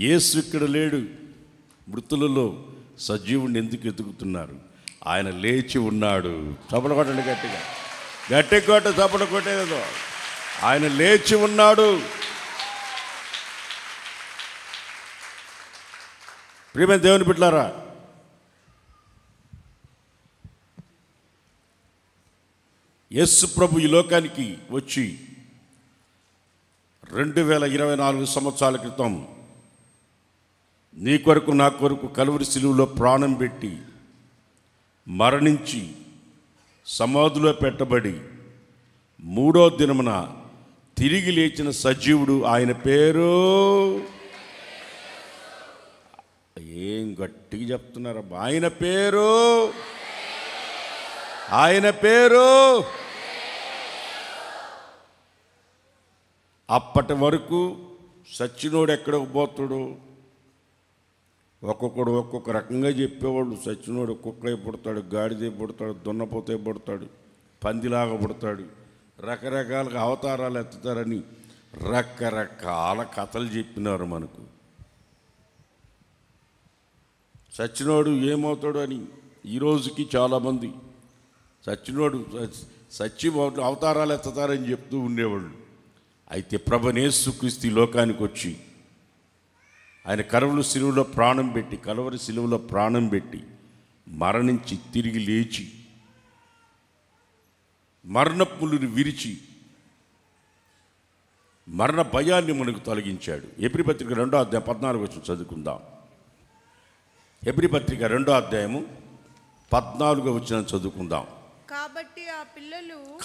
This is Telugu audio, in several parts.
యేసు ఇక్కడ లేడు, మృతులలో సజీవుడిని ఎందుకు ఎదుగుతున్నారు? ఆయన లేచి ఉన్నాడు. చప్పట కొట్టండి గట్టిగా, గట్టి కొట్ట, చప్పట కొట్టేదో. ఆయన లేచి ఉన్నాడు. ప్రియమైన దేవుని బిడ్డలారా, యేసు ప్రభు ఈ లోకానికి వచ్చి 2024 సంవత్సరాల క్రితం నీ కొరకు నా కొరకు కలువరి శిలువలో ప్రాణం పెట్టి మరణించి సమాధిలో పెట్టబడి 3వ దినమున తిరిగి లేచిన సజీవుడు. ఆయన పేరు ఏం గట్టిగా చెప్తున్నారబ్బా, ఆయన పేరు అప్పటి వరకు సచ్చినోడు ఎక్కడికి పోతాడు? ఒక్కొక్కడు ఒక్కొక్క రకంగా చెప్పేవాళ్ళు. సచ్చినోడు కుక్క పుడతాడు, గాడిదే పుడతాడు, దున్నపోతే పుడతాడు, పందిలాగా పుడతాడు, రకరకాలుగా అవతారాలు ఎత్తుతారని రకరకాల కథలు చెప్పినారు మనకు. సచ్చినోడు ఏమవుతాడు అని ఈరోజుకి చాలామంది సచ్చినోడు సచ్చి అవతారాలు ఎత్తుతారని చెప్తూ ఉండేవాళ్ళు. అయితే ప్రభువైన యేసుక్రీస్తు ఈ లోకానికి వచ్చి ఆయన కలువరి శిలువలో ప్రాణం పెట్టి మరణించి తిరిగి లేచి మరణపులుని విరిచి మరణ భయాన్ని మనకు తొలగించాడు. హెబ్రీ పత్రిక 2వ అధ్యాయం 14 వచనం చదువుకుందాం. హెబ్రీ పత్రిక 2వ అధ్యాయము 14వ వచనం చదువుకుందాం.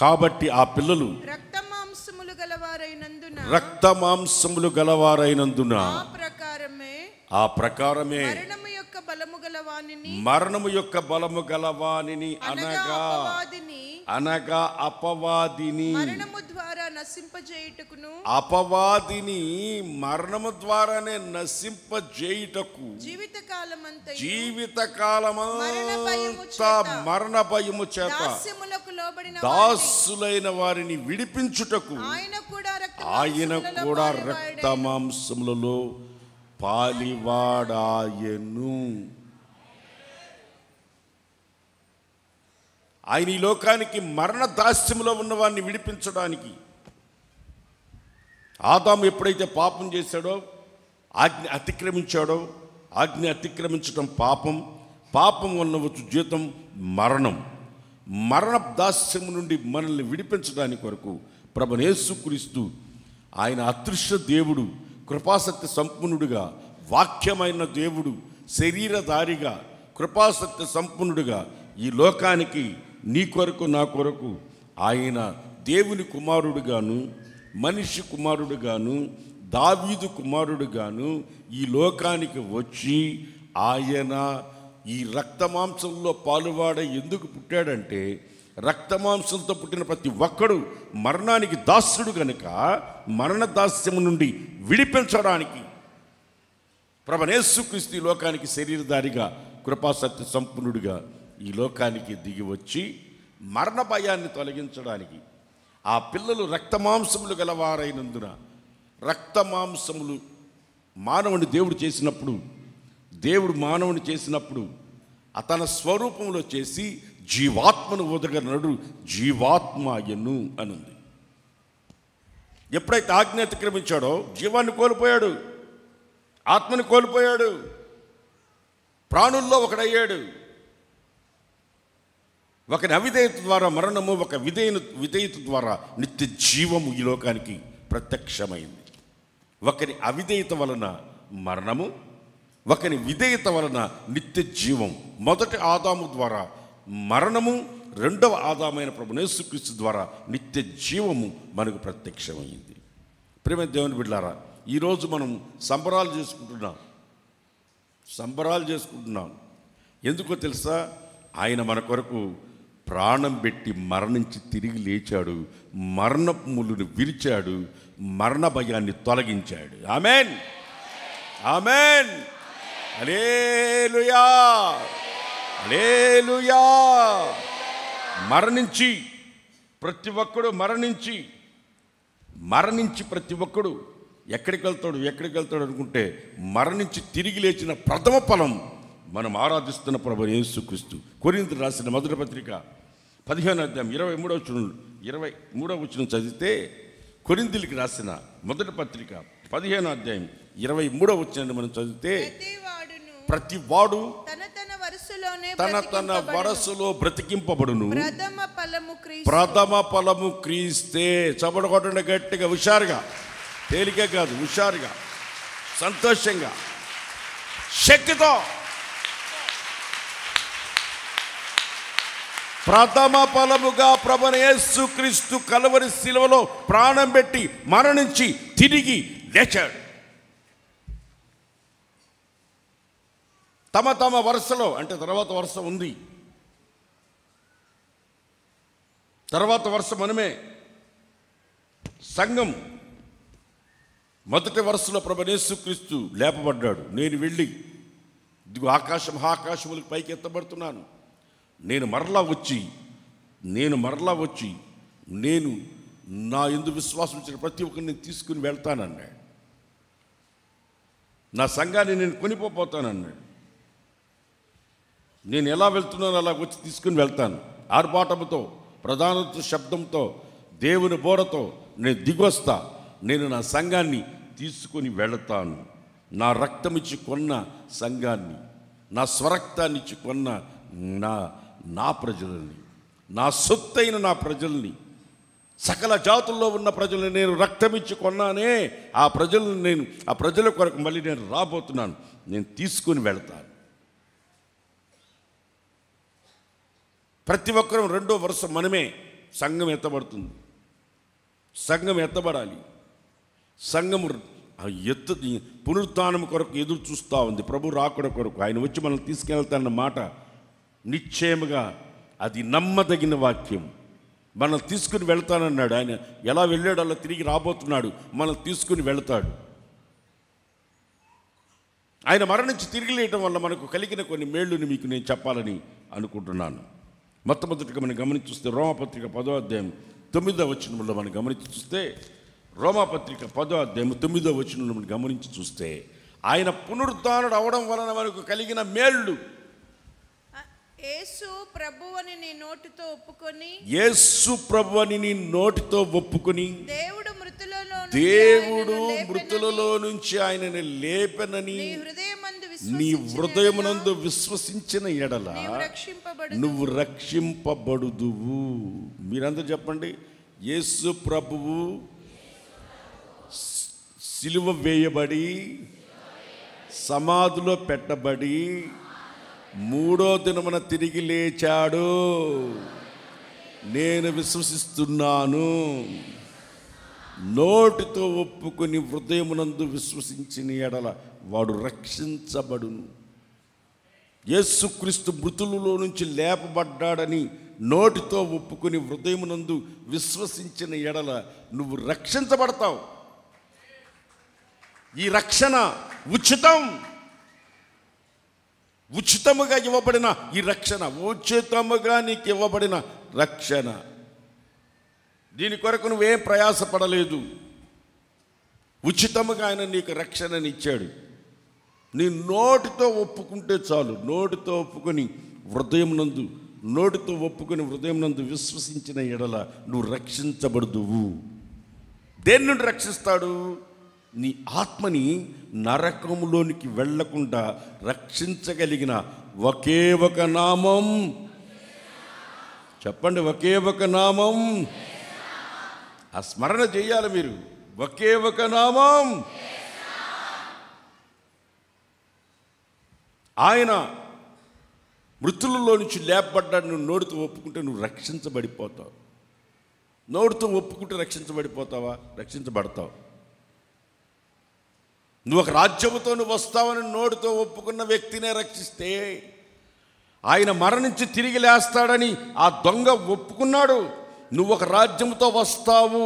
కాబట్టి ఆ పిల్లలు రక్తమాంసములు గలవారైనందున ఆ ప్రకారమే మరణము యొక్క బలము గలవానిని అనగా అపవాదిని మరణము ద్వారానే నశింపజేయుటకు జీవితకాలమంతా మరణ భయము చేత దాసులైన వారిని విడిపించుటకు ఆయన కూడా రక్తమాంసములలో పాలివాడాయను. ఆయన ఈ లోకానికి మరణ దాస్యములో ఉన్న వారిని విడిపించడానికి ఆదాము ఎప్పుడైతే పాపం చేశాడో, ఆజ్ఞ అతిక్రమించాడో, ఆజ్ఞ అతిక్రమించడం పాపం వల్ల వచ్చు జీతం మరణ దాస్యము నుండి మనల్ని విడిపించడానికి కొరకు ప్రభువైన యేసుక్రీస్తు ఆయన అదృశ్య దేవుడు, కృపాసత్య సంపన్నుడుగా, వాక్యమైన దేవుడు, శరీరధారిగా, కృపాసత్య సంపన్నుడుగా ఈ లోకానికి నీ కొరకు నా కొరకు ఆయన దేవుని కుమారుడుగాను, మనిషి కుమారుడుగాను, దావీదు కుమారుడుగాను ఈ లోకానికి వచ్చి ఆయన ఈ రక్తమాంసంలో పాలువాడ ఎందుకు పుట్టాడంటే, రక్తమాంసంతో పుట్టిన ప్రతి ఒక్కడు మరణానికి దాస్యుడు గనుక మరణ దాస్యము నుండి విడిపించడానికి ప్రభువైన యేసుక్రీస్తు ఈ లోకానికి శరీరధారిగా, కృపాసత్య సంపన్నుడిగా ఈ లోకానికి దిగి వచ్చి మరణ భయాన్ని తొలగించడానికి ఆ పిల్లలు రక్తమాంసములు గలవారైనందున, రక్తమాంసములు మానవుని దేవుడు మానవుని చేసినప్పుడు తన స్వరూపంలో చేసి జీవాత్మను ఉదగనడు జీవాత్మయను అనుంది. ఎప్పుడైతే ఆజ్ఞ అతిక్రమించాడో జీవాన్ని కోల్పోయాడు, ఆత్మని కోల్పోయాడు, ప్రాణుల్లో ఒకడయ్యాడు. ఒకని అవిధేయత ద్వారా మరణము, ఒక విధేయత ద్వారా నిత్య జీవము ఈ లోకానికి ప్రత్యక్షమైంది. ఒకరి అవిధేయత వలన మరణము, ఒకని విధేయత వలన నిత్య జీవం. మొదటి ఆదాము ద్వారా మరణము, రెండవ ఆదామైన ప్రభువైన యేసుక్రీస్తు ద్వారా నిత్య జీవము మనకు ప్రత్యక్షమైంది. ప్రియమైన దేవుని బిడ్డలారా, ఈరోజు మనం సంబరాలు చేసుకుంటున్నాం. ఎందుకో తెలుసా? ఆయన మన కొరకు ప్రాణం పెట్టి మరణించి తిరిగి లేచాడు, మరణములను విరిచాడు, మరణ భయాన్ని తొలగించాడు. ఆమేన్, ఆమేన్, హల్లెలూయా, హల్లెలూయా. మరణించి ప్రతి ఒక్కడు ఎక్కడికి వెళ్తాడు అనుకుంటే మరణించి తిరిగి లేచిన ప్రథమ ఫలం మనం ఆరాధిస్తున్న ప్రభు యేసుక్రీస్తు. కొరింథీయులకు రాసిన మొదటి పత్రిక 15వ అధ్యాయం 23వ వచనం చదివితే, కొరింథీయులకు రాసిన మొదటి పత్రిక 15వ అధ్యాయం 23వ వచనాన్ని మనం చదివితే, ప్రతి వాడు తన వరసలో బ్రతికింపబడును, ప్రథమ ఫలము క్రీస్తే. చబడ కొట్టండి గట్టిగా, హుషారుగా, తేలిక కాదు, హుషారుగా, సంతోషంగా, శక్తితో. ప్రథమ ఫలముగా ప్రభువైన యేసుక్రీస్తు కల్వరి శిలువలో ప్రాణం పెట్టి మరణించి తిరిగి లేచాడు. తమ వరుసలో, అంటే తర్వాత వరుస ఉంది, తర్వాత వరుస మనమే, సంఘం. మొదటి వరుసలో ప్రభువైన యేసుక్రీస్తు లేపబడ్డాడు. నేను వెళ్ళి ఇదిగో ఆకాశములకు పైకి ఎత్తబడుతున్నాను, నేను మరలా వచ్చి నేను నా యందు విశ్వాసం ఉంచిన ప్రతి ఒక్కరిని తీసుకుని వెళ్తానన్నాడు. నా సంఘాన్ని నేను కొనిపోతానన్నాడు. నేను ఎలా వెళ్తున్నానో అలా వచ్చి తీసుకుని వెళ్తాను. ఆర్భాటముతో, ప్రధాన శబ్దంతో, దేవుని బోరతో నేను దిగొస్తా. నేను నా సంఘాన్ని తీసుకొని వెళతాను. నా రక్తమిచ్చి కొన్న సంఘాన్ని, నా స్వరక్తాన్ని ఇచ్చి కొన్న నా ప్రజల్ని, నా సొత్తైన నా ప్రజల్ని, సకల జాతుల్లో ఉన్న ప్రజల్ని నేను రక్తమిచ్చి కొన్నానే. ఆ ప్రజల కొరకు మళ్ళీ నేను రాబోతున్నాను. నేను తీసుకొని వెళతాను. ప్రతి ఒక్కరూ రెండో వరుస మనమే. సంఘం ఎత్తబడుతుంది. సంఘం ఎత్తబడాలి. సంఘము పునరుత్థానం కొరకు ఎదురు చూస్తూ ఉంది. ప్రభు రాకడ కొరకు. ఆయన వచ్చి మనల్ని తీసుకెళ్తాన్న మాట నిశ్చయముగా అది నమ్మదగిన వాక్యం. మనల్ని తీసుకుని వెళ్తానన్నాడు. ఆయన ఎలా వెళ్ళాడు అలా తిరిగి రాబోతున్నాడు. మనల్ని తీసుకుని వెళ్తాడు. ఆయన మరణించి తిరిగి లేయటం వల్ల మనకు కలిగిన కొన్ని మేళ్ళుని మీకు నేను చెప్పాలని అనుకుంటున్నాను. మొట్టమొదటిగా మనం గమనించి చూస్తే, రోమాపత్రిక 10వ అధ్యాయం 9వ వచనంలో మనం గమనించి చూస్తే, రోమాపత్రిక 10వ అధ్యాయం 9వ వచనంలో మనం గమనించి చూస్తే, ఆయన పునరుద్ధానుడు అవడం వలన మనకు కలిగిన మేళ్ళు. యేసు ప్రభువని నీ నోటితో ఒప్పుకొని దేవుడు మృతులలో నుంచి ఆయనని లేపెనని నీ హృదయమునందు విశ్వసించిన ఎడల నువ్వు రక్షింపబడుదువు. మీరందరూ చెప్పండి, యేసు ప్రభువు సిలువ వేయబడి సమాధిలో పెట్టబడి 3వ దినమున తిరిగి లేచాడు. నేను విశ్వసిస్తున్నాను. నోటితో ఒప్పుకొని హృదయమునందు విశ్వసించిన ఎడల వాడు రక్షించబడును. యేసుక్రీస్తు మృతులలో నుంచి లేపబడ్డాడని నోటితో ఒప్పుకొని హృదయమునందు విశ్వసించిన ఎడల నువ్వు రక్షించబడతావు. ఈ రక్షణ ఉచితముగా ఇవ్వబడిన ఈ రక్షణ, ఉచితముగా నీకు ఇవ్వబడిన రక్షణ. దీని కొరకు నువ్వేం ప్రయాసపడలేదు. ఉచితముగా ఆయన నీకు రక్షణని ఇచ్చాడు. నీ నోటితో ఒప్పుకుంటే చాలు. నోటితో ఒప్పుకొని హృదయం నందు విశ్వసించిన ఎడల నువ్వు రక్షించబడుదువు. దేని నుండి రక్షిస్తాడు? నీ ఆత్మని నరకములోనికి వెళ్లకుండా రక్షించగలిగిన ఒకే ఒక నామం. చెప్పండి, ఒకే ఒక నామం. ఆ స్మరణ చేయాలి మీరు. ఒకే ఒక నామం. ఆయన మృతులలో నుంచి లేపబడ్డాడు. నువ్వు నోటితో ఒప్పుకుంటే నువ్వు రక్షించబడిపోతావు. నోటితో ఒప్పుకుంటే రక్షించబడిపోతావా? రక్షించబడతావు. నువ్వు ఒక రాజ్యముతో నువ్వు వస్తావని నోటితో ఒప్పుకున్న వ్యక్తినే రక్షిస్తే, ఆయన మరణించి తిరిగి లేస్తాడని ఆ దొంగ ఒప్పుకున్నాడు. నువ్వు ఒక రాజ్యముతో వస్తావు.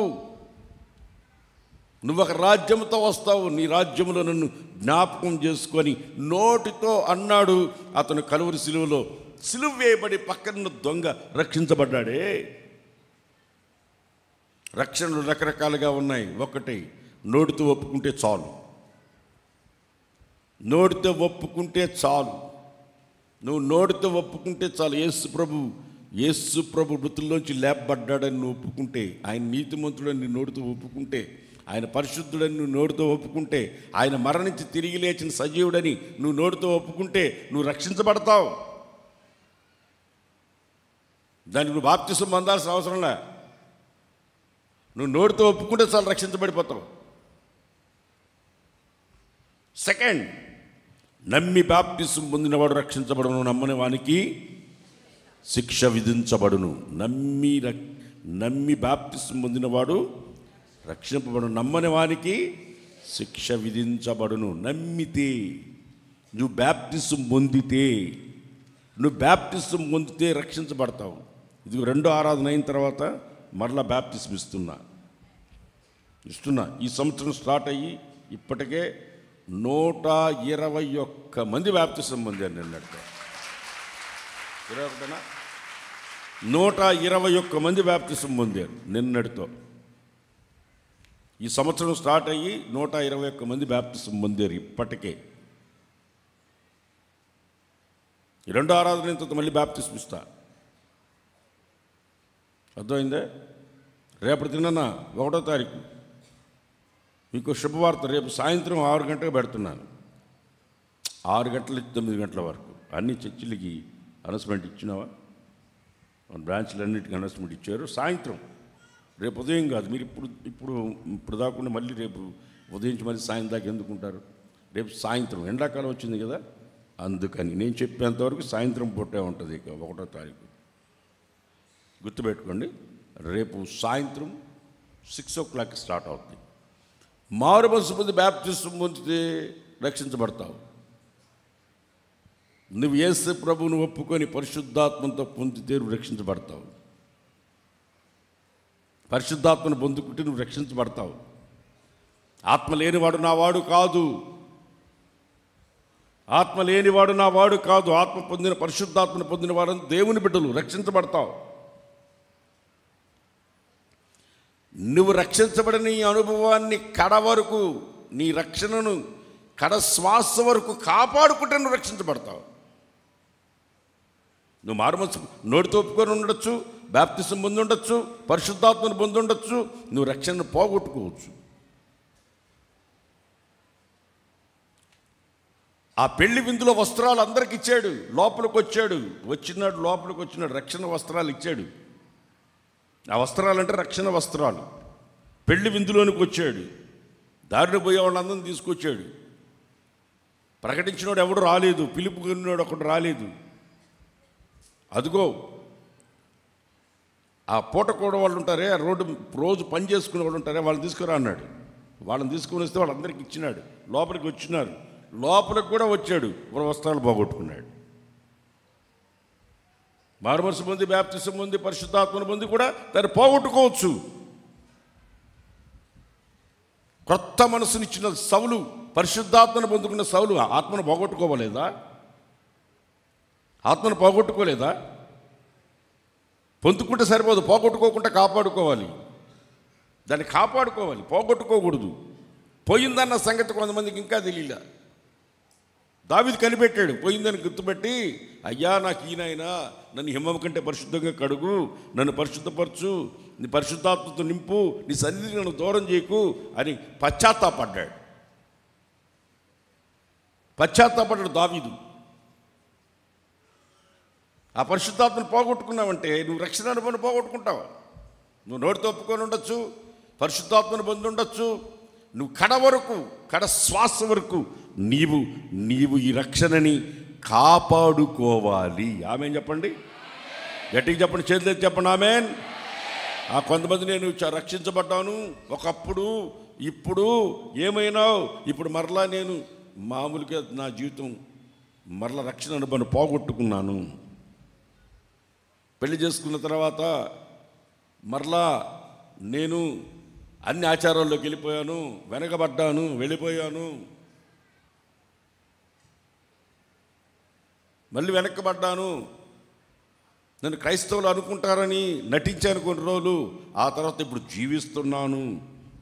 నీ రాజ్యములో నన్ను జ్ఞాపకం చేసుకొని నోటితో అన్నాడు. అతను కలువరి సిలువలో సిలువ వేయబడి పక్కన దొంగ రక్షించబడ్డాడే. రక్షణలు రకరకాలుగా ఉన్నాయి. ఒకటి నోటితో ఒప్పుకుంటే చాలు. నోటితో ఒప్పుకుంటే చాలు. నువ్వు నోటితో ఒప్పుకుంటే చాలు. యేసు ప్రభు మృతుల్లోంచి లేపబడ్డాడని నువ్వు ఒప్పుకుంటే, ఆయన నీతిమంతుడని నీ నోటితో ఒప్పుకుంటే, ఆయన పరిశుద్ధుడని నువ్వు నోటితో ఒప్పుకుంటే, ఆయన మరణించి తిరిగి లేచిన సజీవుడని నువ్వు నోటితో ఒప్పుకుంటే నువ్వు రక్షించబడతావు. దానికి నువ్వు బాప్తిసం పొందాల్సిన అవసరంలే. నువ్వు నోటితో ఒప్పుకుంటే చాలు, రక్షించబడిపోతావు. సెకండ్, నమ్మి బాప్తిసం పొందినవాడు రక్షించబడును, నమ్మని వానికి శిక్ష విధించబడును. నమ్మి బాప్తిసం పొందినవాడు రక్షింపబడును, నమ్మని వానికి శిక్ష విధించబడును. నమ్మితే, నువ్వు బాప్తిసం పొందితే రక్షించబడతావు. ఇది రెండో ఆరాధన అయిన తర్వాత మరలా బాప్తిసం ఇస్తున్నా. ఈ సంవత్సరం స్టార్ట్ అయ్యి ఇప్పటికే 121 మంది బాప్తిసం పొందారు. నిన్నటితో 21 121 మంది బాప్తిసం పొందారు నిన్నటితో. ఈ సంవత్సరం స్టార్ట్ అయ్యి 121 మంది బాప్తిసం పొందారు ఇప్పటికే. ఈ రెండో ఆరాధన తర్వాత మళ్ళీ బాప్తిసం ఇస్తా. అర్థమైందే? రేపటి దినాన 1వ తారీఖు మీకు శుభవార్త. రేపు సాయంత్రం 6 గంటలకు పెడుతున్నాను. 6 గంటల నుంచి 9 గంటల వరకు అన్ని చర్చిలకి అనౌన్స్మెంట్ ఇచ్చినావా? మన బ్రాంచ్లన్నిటికీ అనౌన్స్మెంట్ ఇచ్చారు. సాయంత్రం, రేపు ఉదయం కాదు. మీరు ఇప్పుడు దాకుండా మళ్ళీ రేపు ఉదయం మళ్ళీ సాయంత్రం దాకా ఎందుకుంటారు? రేపు సాయంత్రం, ఎండాకాలం వచ్చింది కదా, అందుకని నేను చెప్పేంతవరకు సాయంత్రం పూటే ఉంటుంది. ఇక 1వ తారీఖు గుర్తుపెట్టుకోండి. రేపు సాయంత్రం 6 o'clock స్టార్ట్ అవుతుంది. మారు మనసు పొంది బాప్తిసం పొందితే రక్షించబడతావు. నువ్వు యేసు ప్రభువును ఒప్పుకొని పరిశుద్ధాత్మతో పొందితే నువ్వు రక్షించబడతావు. పరిశుద్ధాత్మను పొందుకుంటే నువ్వు రక్షించబడతావు. ఆత్మ లేనివాడు నా వాడు కాదు. ఆత్మ లేనివాడు నా వాడు కాదు. ఆత్మ పొందిన, పరిశుద్ధాత్మను పొందిన వాడు దేవుని బిడ్డలు, రక్షించబడతావు. నువ్వు రక్షించబడిన ఈ అనుభవాన్ని కడ వరకు, నీ రక్షణను కడ శ్వాస వరకు కాపాడుకుంటే నువ్వు రక్షించబడతావు. నువ్వు మారుమనసు నోటితో ఒప్పుకొని ఉండొచ్చు, బాప్తిసం పొంది ఉండొచ్చు, పరిశుద్ధాత్మను పొంది ఉండొచ్చు, నువ్వు రక్షణను పోగొట్టుకోవచ్చు. ఆ పెళ్లి విందులో వస్త్రాలు అందరికి ఇచ్చాడు. లోపలికి వచ్చినాడు రక్షణ వస్త్రాలు ఇచ్చాడు. ఆ వస్త్రాలు అంటే రక్షణ వస్త్రాలు. పెళ్లి విందులోనికి వచ్చాడు. దారిని పోయే వాళ్ళందరినీ తీసుకొచ్చాడు. ప్రకటించినోడు ఎవడు రాలేదు, పిలుపుకున్నాడు ఒకడు రాలేదు. అదిగో ఆ పూట కూడా వాళ్ళు ఉంటారే, రోజు పని చేసుకునే వాళ్ళు ఉంటారే, వాళ్ళని తీసుకురా అన్నాడు. వాళ్ళని తీసుకుని వస్తే వాళ్ళందరికీ ఇచ్చినాడు. లోపలికి వచ్చినారు. లోపలికి కూడా వచ్చాడు, వస్త్రాలు పోగొట్టుకున్నాడు. మారుమనసు పొంది, బాప్తిసం పొంది, పరిశుద్ధాత్మను పొంది కూడా దాన్ని పోగొట్టుకోవచ్చు. క్రొత్త మనసునిచ్చిన సౌలు, పరిశుద్ధాత్మను పొందుకున్న సౌలు ఆత్మను పోగొట్టుకోలేదా? ఆత్మను పోగొట్టుకోలేదా? పొందుకుంటే సరిపోదు, పోగొట్టుకోకుండా కాపాడుకోవాలి. దాన్ని కాపాడుకోవాలి, పోగొట్టుకోకూడదు. పోయిందన్న సంగతి కొంతమందికి ఇంకా తెలియలే. దావీదు కనిపెట్టాడు. పోయిందని గుర్తుపెట్టి, అయ్యా నాకు ఈయనైనా నన్ను హిమం కంటే పరిశుద్ధంగా కడుగు, నన్ను పరిశుద్ధపరచు, నీ పరిశుద్ధాత్మతో నింపు, నీ సన్నిధిని నన్ను దూరం చేయకు అని పశ్చాత్తాపడ్డాడు దావీదు. ఆ పరిశుద్ధాత్మను పోగొట్టుకున్నావంటే నువ్వు రక్షణ అనుభవం పోగొట్టుకుంటావు. నువ్వు నోటితో ఒప్పుకొని ఉండొచ్చు, పరిశుద్ధాత్మను పొంది ఉండొచ్చు, నువ్వు కడ శ్వాస వరకు నీవు ఈ రక్షణని కాపాడుకోవాలి. ఆమెన్ చెప్పండి, గట్టిగా చెప్పండి, చేతులెత్తి చెప్పండి ఆమెన్. కొంతమంది నేను రక్షించబడ్డాను ఒకప్పుడు, ఇప్పుడు ఏమైనావు, ఇప్పుడు మరలా నేను మామూలుగా నా జీవితం మరలా రక్షణ అనుభవం పోగొట్టుకున్నాను. పెళ్లి చేసుకున్న తర్వాత మరలా నేను అన్ని ఆచారాల్లోకి వెళ్ళిపోయాను, వెనకబడ్డాను, వెళ్ళిపోయాను, మళ్ళీ వెనక్కబడ్డాను. నన్ను క్రైస్తవులు అనుకుంటారని నటించాను కొన్ని రోజులు, ఆ తర్వాత ఇప్పుడు జీవిస్తున్నాను,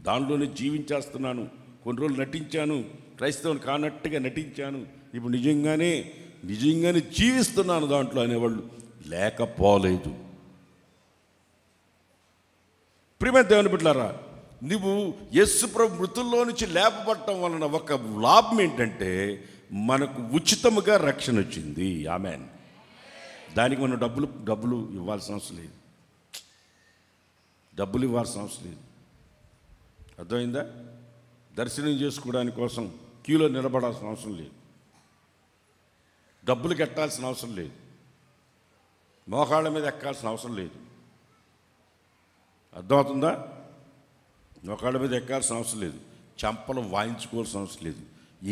దానిలోనే జీవించేస్తున్నాను. కొన్ని రోజులు నటించాను, క్రైస్తవుని కానట్టుగా నటించాను, ఇప్పుడు నిజంగానే జీవిస్తున్నాను దాంట్లో అనేవాళ్ళు లేకపోలేదు. ప్రియమైన దేవుని బిడ్డలారా, నువ్వు యేసుప్రభు మృతుల్లో నుంచి లేపబడటం వలన ఒక లాభం ఏంటంటే మనకు ఉచితముగా రక్షణ వచ్చింది. ఆమేన్. దానికి మనం డబ్బులు ఇవ్వాల్సిన అవసరం లేదు. డబ్బులు ఇవ్వాల్సిన అవసరం లేదు. అర్థమైందా? దర్శనం చేసుకోవడానికి కోసం క్యూలో నిలబడాల్సిన అవసరం లేదు. డబ్బులు కట్టాల్సిన అవసరం లేదు. మోకాళ్ళ మీద ఎక్కాల్సిన అవసరం లేదు. అర్థమవుతుందా? మోకాళ్ళ మీద ఎక్కాల్సిన అవసరం లేదు. చంపలు వాయించుకోవాల్సిన అవసరం లేదు.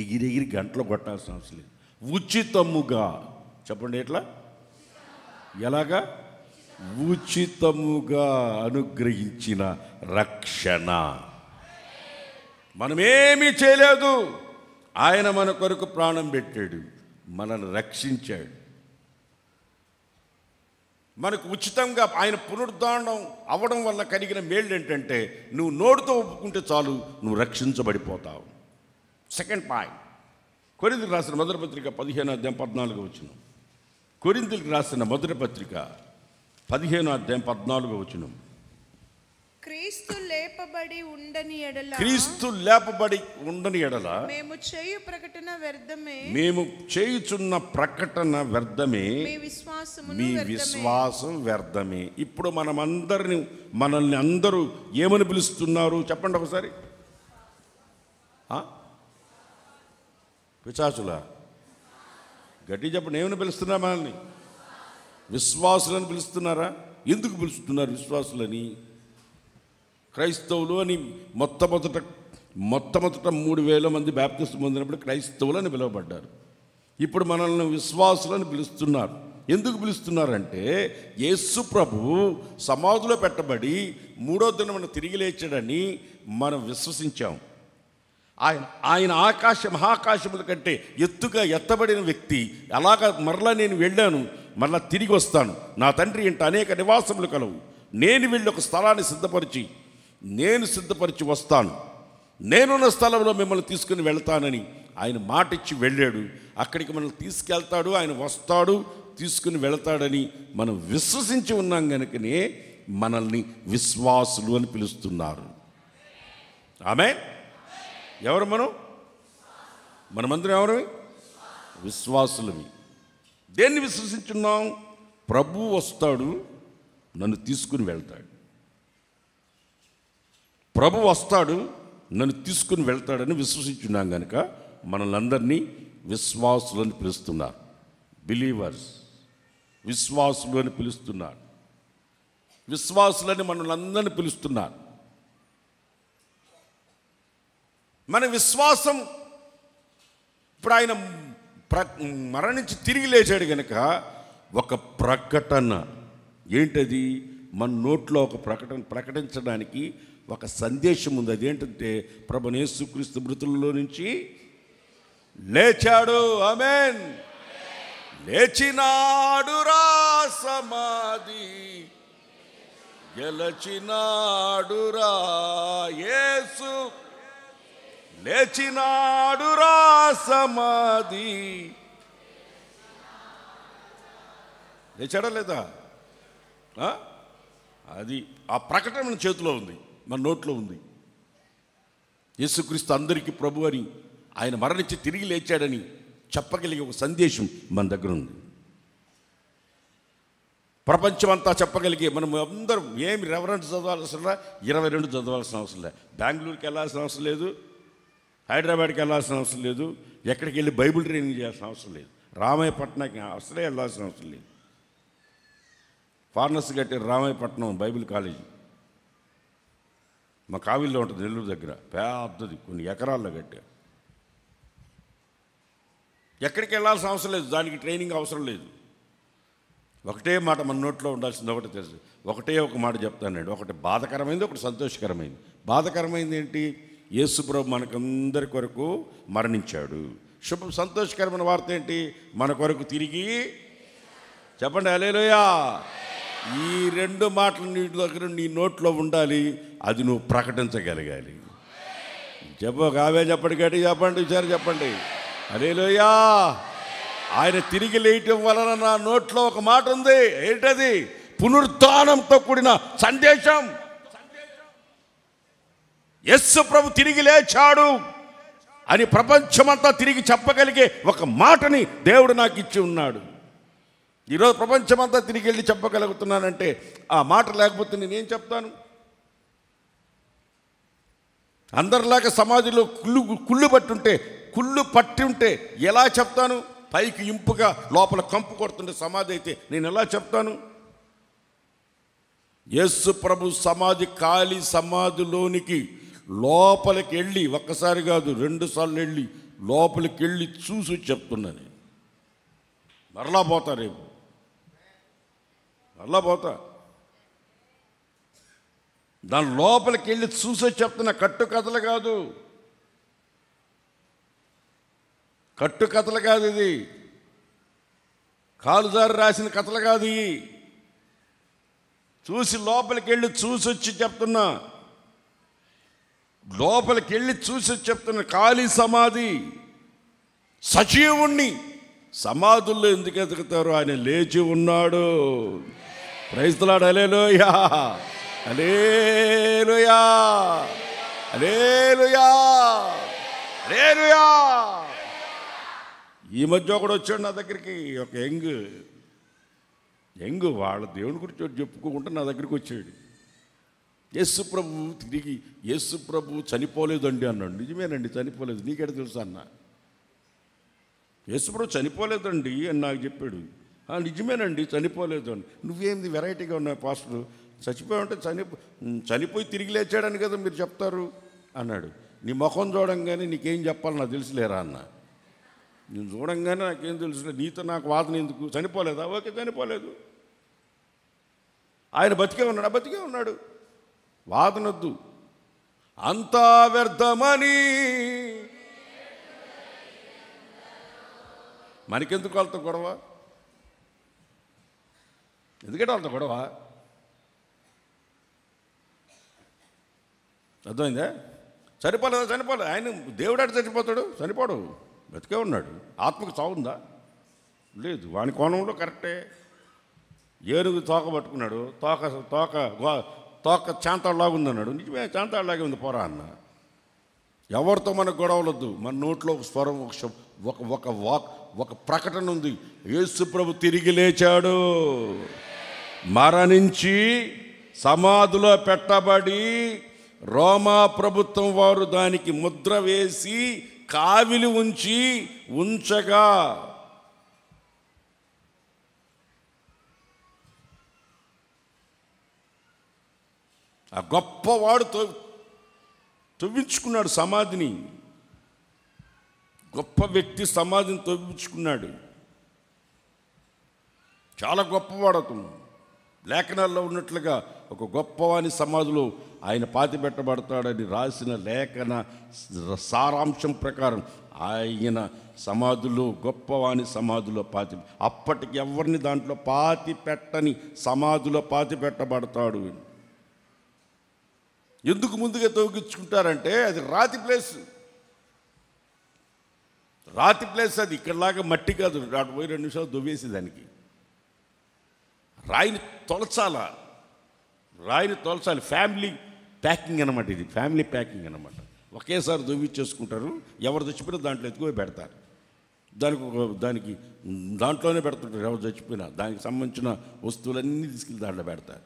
ఎగిరెగిరి గంటలు కొట్టాల్సిన అవసరం లేదు. ఉచితముగా, చెప్పండి ఎట్లా, ఎలాగా? ఉచితముగా అనుగ్రహించిన రక్షణ. మనమేమీ చేయలేదు, ఆయన మన కొరకు ప్రాణం పెట్టాడు, మనల్ని రక్షించాడు. మనకు ఉచితంగా ఆయన పునరుద్ధానం అవ్వడం వల్ల కలిగిన మేళ్ళు ఏంటంటే నువ్వు నోటితో ఒప్పుకుంటే చాలు, నువ్వు రక్షించబడిపోతావు. సెకండ్ పాయింట్, కొరింథీయులకు రాసిన మొదటి పత్రిక 15:14. కొరింథీయులకు రాసిన మొదటి పత్రిక 15:14. క్రీస్తు లేపబడి ఉండని ఎడల మేము చేయుచున్న ప్రకటన వ్యర్థమే, మీ విశ్వాసం వ్యర్థమే. ఇప్పుడు మనల్ని అందరూ ఏమని పిలుస్తున్నారు చెప్పండి ఒకసారి. పిశాచులా? గట్టి చెప్పండి. ఏమని పిలుస్తున్నారు మనల్ని? విశ్వాసులని పిలుస్తున్నారా? ఎందుకు పిలుస్తున్నారు విశ్వాసులని? క్రైస్తవులు అని మొట్టమొదట 3,000 మంది బాప్తిస్మం పొందినప్పుడు క్రైస్తవులని పిలువబడ్డారు. ఇప్పుడు మనల్ని విశ్వాసులని పిలుస్తున్నారు. ఎందుకు పిలుస్తున్నారంటే యేసు ప్రభువు సమాధిలో పెట్టబడి 3వ దినమున తిరిగి లేచాడని మనం విశ్వసించాం. ఆయన మహాకాశముల కంటే ఎత్తుగా ఎత్తబడిన వ్యక్తి. అలాగా మరలా నేను వెళ్ళాను, మరలా తిరిగి వస్తాను, నా తండ్రి ఇంట అనేక నివాసములు కలవు, నేను వెళ్ళి ఒక స్థలాన్ని సిద్ధపరిచి వస్తాను, నేనున్న స్థలంలో మిమ్మల్ని తీసుకుని వెళ్తానని ఆయన మాట ఇచ్చి వెళ్ళాడు. అక్కడికి మనల్ని తీసుకెళ్తాడు, ఆయన వస్తాడు, తీసుకుని వెళ్తాడని మనం విశ్వసించి ఉన్నాం కనుకనే మనల్ని విశ్వాసులు అని పిలుస్తున్నారు. ఆమేన్. ఎవరు మనమందరం ఎవరు? విశ్వాసులవి. దేన్ని విశ్వసించున్నాం? ప్రభువు వస్తాడు, నన్ను తీసుకుని వెళ్తాడు. ప్రభు వస్తాడు, నన్ను తీసుకుని వెళ్తాడని విశ్వసించున్నాం కనుక మనల్ని అందరినీ విశ్వాసులని పిలుస్తున్నారు. బిలీవర్స్, విశ్వాసులు అని పిలుస్తున్నారు. విశ్వాసులని మనల్ని అందరినీ పిలుస్తున్నారు. మన విశ్వాసం ఇప్పుడు ఆయన మరణించి తిరిగి లేచాడు కనుక ఒక ప్రకటన. ఏంటది? మన నోట్లో ఒక ప్రకటించడానికి ఒక సందేశం ఉంది. అదేంటంటే ప్రభువైన యేసుక్రీస్తు మృతుల్లో నుంచి లేచాడు. ఆమేన్. లేచినాడురా సమాధి, గెలచినాడురా యేసు, లేచినాడురా సమాధి. లేచాడా లేదా? అది ఆ ప్రకటన మన చేతిలో ఉంది, మన నోట్లో ఉంది. యేసుక్రీస్తు అందరికీ ప్రభు అని, ఆయన మరణించి తిరిగి లేచాడని చెప్పగలిగే ఒక సందేశం మన దగ్గర ఉంది. ప్రపంచమంతా చెప్పగలిగే మనం అందరం ఏమి రెఫరెన్స్ చదవాల్సిన 22 చదవాల్సిన అవసరం లేదు. బెంగళూరుకి వెళ్ళాల్సిన అవసరం లేదు, హైదరాబాద్కి వెళ్ళాల్సిన అవసరం లేదు, ఎక్కడికి వెళ్ళి బైబిల్ ట్రైనింగ్ చేయాల్సిన అవసరం లేదు, రామాయపట్నంకి అసలే వెళ్ళాల్సిన అవసరం లేదు. ఫార్నస్ కట్టారు రామాయపట్నం బైబిల్ కాలేజీ, మా కావిల్లో ఉంటుంది, నెల్లూరు దగ్గర. పెద్దది, కొన్ని ఎకరాల్లో కట్టారు. ఎక్కడికి వెళ్ళాల్సిన అవసరం లేదు, దానికి ట్రైనింగ్ అవసరం లేదు. ఒకటే మాట మన నోట్లో ఉండాల్సింది ఒకటి తెలుసు. ఒకటే ఒక మాట చెప్తానండి. ఒకటి బాధకరమైంది, ఒకటి సంతోషకరమైంది. బాధకరమైంది ఏంటి? యేసు ప్రభు మనకందరి కొరకు మరణించాడు. సంతోషకరమైన వార్త ఏంటి? మన కొరకు తిరిగి, చెప్పండి హల్లెలూయా. ఈ 2 మాటలు నీ దగ్గర నీ నోట్లో ఉండాలి. అది నువ్వు ప్రకటించగలగాలి. చెప్పండి గట్టి చెప్పండి, ఈసారి చెప్పండి హల్లెలూయా. ఆయన తిరిగి లేయటం వలన నా నోట్లో ఒక మాట ఉంది. ఏంటది? పునరుత్థానంతో కూడిన సందేశం. యేసు ప్రభు తిరిగి లేచాడు అని ప్రపంచమంతా తిరిగి చెప్పగలిగే ఒక మాటని దేవుడు నాకు ఇచ్చి ఉన్నాడు. ఈరోజు ప్రపంచమంతా తిరిగి వెళ్ళి చెప్పగలుగుతున్నానంటే ఆ మాట లేకపోతే నేనేం చెప్తాను? అందరిలాగా సమాధిలో కుళ్ళు పట్టి ఉంటే ఎలా చెప్తాను? పైకి ఇంపుగా లోపల కంపు కొడుతుంటే సమాధి అయితే నేను ఎలా చెప్తాను? యేసు ప్రభు సమాధి ఖాళీ సమాధిలోనికి లోపలికి వెళ్ళి ఒక్కసారి కాదు 2 సార్లు వెళ్ళి లోపలికి వెళ్ళి చూసి చెప్తున్నాను. మరలా పోతా, రేపు మరలా పోతా. దాని లోపలికి వెళ్ళి చూసే చెప్తున్నా. కట్టుకథలు కాదు, కట్టుకథలు కాదు, ఇది కాలుజారి రాసిన కథలు కాదు. ఇవి చూసి లోపలికి వెళ్ళి చూసి వచ్చి చెప్తున్నా. లోపలికి వెళ్ళి చూసి చెప్తున్నా. ఖాళీ సమాధి, సజీవుణ్ణి సమాధుల్లో ఎందుకు ఎదుగుతారు? ఆయన లేచి ఉన్నాడు. Praise the lord. Hallelujah, hallelujah, hallelujah, hallelujah. ఈ మధ్య ఒకడు వచ్చాడు నా దగ్గరికి, ఒక యంగ్ వాళ్ళ దేవుని గురించి చెప్పుకోకుండా నా దగ్గరికి వచ్చాడు. యేసు ప్రభు చనిపోలేదండి అన్నాడు. నిజమేనండి, చనిపోలేదు. నీకెడ తెలుసు అన్న. యేసు ప్రభు చనిపోలేదండి అని నాకు చెప్పాడు. నిజమేనండి, చనిపోలేదు అని. నువ్వేంది వెరైటీగా ఉన్నావు పాస్టర్, చచ్చిపోయావంటే చనిపోయి తిరిగి లేచాడని కదా మీరు చెప్తారు అన్నాడు. నీ ముఖం చూడంగానే నీకేం చెప్పాలి నాకు తెలుసులేరా అన్న. నేను చూడంగానే నాకేం తెలుసులే, నీతో నాకు వాదన ఎందుకు? చనిపోలేదా? ఓకే, చనిపోలేదు. ఆయన బతికే ఉన్నాడు, బతికే ఉన్నాడు. వాదనొద్దు. అంతా వ్యర్థమని మనకెందుకు వాళ్ళతో గొడవ? ఎందుకంటే వాళ్ళతో గొడవ? అర్థమైందా? చనిపోలేదు. ఆయన దేవుడాడు చచ్చిపోతాడు? చనిపోడు, బతికే ఉన్నాడు. ఆత్మకు చావుందా? లేదు. వాని కోణంలో కరెక్టే. ఏనుగు తోక పట్టుకున్నాడు, తోక చాంతాడులాగా ఉందన్నాడు. నిజమే, చాంతాడులాగే ఉంది, పోరా అన్న. ఎవరితో మనకు గొడవలొద్దు. మన నోట్లో ఒక స్వరం, ఒక ప్రకటన ఉంది. యేసు ప్రభు తిరిగి లేచాడు, మరణించి సమాధిలో పెట్టబడి రోమా ప్రభుత్వం వారు దానికి ముద్ర వేసి కావిలి ఉంచగా ఆ గొప్పవాడు తవ్వించుకున్నాడు సమాధిని. గొప్ప వ్యక్తి సమాధిని తవ్వించుకున్నాడు. చాలా గొప్పవాడు అతను. లేఖనాల్లో ఉన్నట్లుగా ఒక గొప్పవాని సమాధిలో ఆయన పాతి పెట్టబడతాడని రాసిన లేఖన సారాంశం ప్రకారం ఆయన సమాధిలో, గొప్పవాని సమాధిలో అప్పటికి ఎవరిని దాంట్లో పాతి పెట్టని సమాధిలో పాతి పెట్టబడతాడు. ఎందుకు ముందుగా తవ్వించుకుంటారంటే అది రాతి ప్లేస్ అది. ఇక్కడలాగా మట్టి కాదు. 2 నిమిషాలు దువ్వేసి దానికి రాయిని తొలచాలి. ఫ్యామిలీ ప్యాకింగ్ అనమాట. ఇది ఫ్యామిలీ ప్యాకింగ్ అనమాట. ఒకేసారి దువ్విచ్చేసుకుంటారు. ఎవరు చచ్చిపోయినా దాంట్లో ఎత్తుకొని పెడతారు. దానికి దాంట్లోనే పెడుతుంటారు. ఎవరు చచ్చిపోయినా దానికి సంబంధించిన వస్తువులన్నీ తీసుకెళ్ళి దాంట్లో పెడతారు.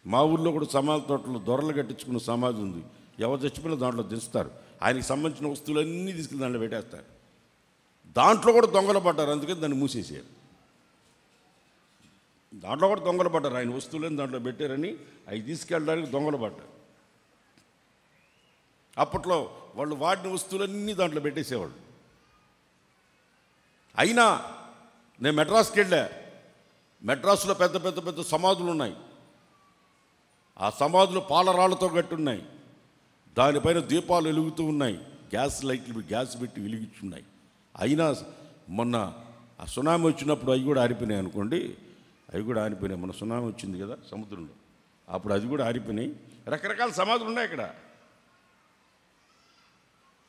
మా ఊళ్ళో కూడా సమాధి తోటలో దొరలు కట్టించుకున్న సమాధి ఉంది. ఎవరు చచ్చిపోయినా దాంట్లో దిస్తారు. ఆయనకి సంబంధించిన వస్తువులన్నీ తీసుకెళ్ళి దాంట్లో పెట్టేస్తారు. దాంట్లో కూడా దొంగలు పడ్డారు, అందుకని దాన్ని మూసేసారు. దాంట్లో కూడా దొంగలు పడ్డారు. ఆయన వస్తువులని దాంట్లో పెట్టారని అవి తీసుకెళ్ళడానికి దొంగలు పడ్డారు. అప్పట్లో వాళ్ళు వాడిన వస్తువులన్నీ దాంట్లో పెట్టేసేవాళ్ళు. అయినా నేను మెడ్రాస్కి వెళ్ళా. మెడ్రాస్లో పెద్ద పెద్ద పెద్ద సమాధులు ఉన్నాయి. ఆ సమాధులు పాలరాళ్లతో కట్టున్నాయి. దానిపైన దీపాలు వెలుగుతూ ఉన్నాయి. గ్యాస్ పెట్టి వెలిగించున్నాయి. అయినా మొన్న ఆ సునామీ వచ్చినప్పుడు అవి కూడా ఆరిపోయినాయి అనుకోండి. అవి కూడా ఆరిపోయినాయి. మన సునామీ వచ్చింది కదా సముద్రంలో, అప్పుడు అది కూడా ఆరిపోయినాయి. రకరకాల సమాధులు ఉన్నాయి ఇక్కడ.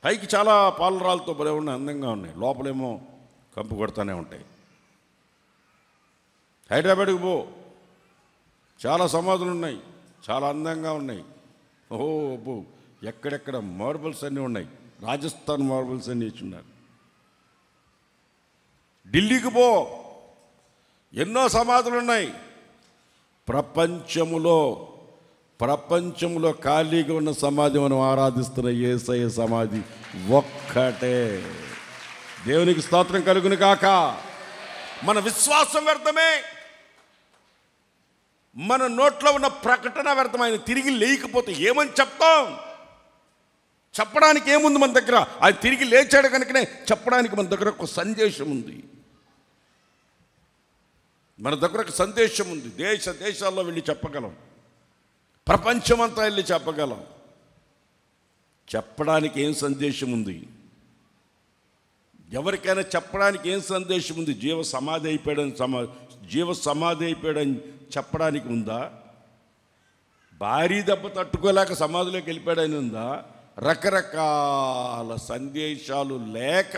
పైకి చాలా పాలరాలతో భలే ఉన్నాయి, అందంగా ఉన్నాయి, లోపలేమో కంపు కొడతానే ఉంటాయి. హైదరాబాద్కి పో, చాలా సమాధులు ఉన్నాయి, చాలా అందంగా ఉన్నాయి. ఓహో అబ్బో, ఎక్కడెక్కడ మార్బల్స్ అన్నీ ఉన్నాయి, రాజస్థాన్ మార్బల్స్ అన్నీ ఇచ్చున్నారు. ఢిల్లీకి పో, ఎన్నో సమాధులు ఉన్నాయి. ప్రపంచంలో ఖాళీగా ఉన్న సమాధి మనం ఆరాధిస్తున్న యేసయ్య సమాధి ఒక్కటే. దేవునికి స్తోత్రం కలుగును కాక. మన విశ్వాసం వ్యర్థమే, మన నోట్లో ఉన్న ప్రకటన వ్యర్థమైన. తిరిగి లేకపోతే ఏమని చెప్తాం? చెప్పడానికి ఏముంది మన దగ్గర? ఆయన తిరిగి లేచాడు కనుకనే చెప్పడానికి మన దగ్గర ఒక సందేశం ఉంది. మన దగ్గర ఒక సందేశం ఉంది. దేశాల్లో వెళ్ళి చెప్పగలం, ప్రపంచమంతా వెళ్ళి చెప్పగలం. చెప్పడానికి ఏం సందేశం ఉంది? ఎవరికైనా చెప్పడానికి ఏం సందేశం ఉంది? జీవ సమాధి అయిపోయాడని చెప్పడానికి ఉందా? భారీ దెబ్బ తట్టుకోలేక సమాధిలోకి వెళ్ళిపోయాడని ఉందా? రకరకాల సందేశాలు లేక,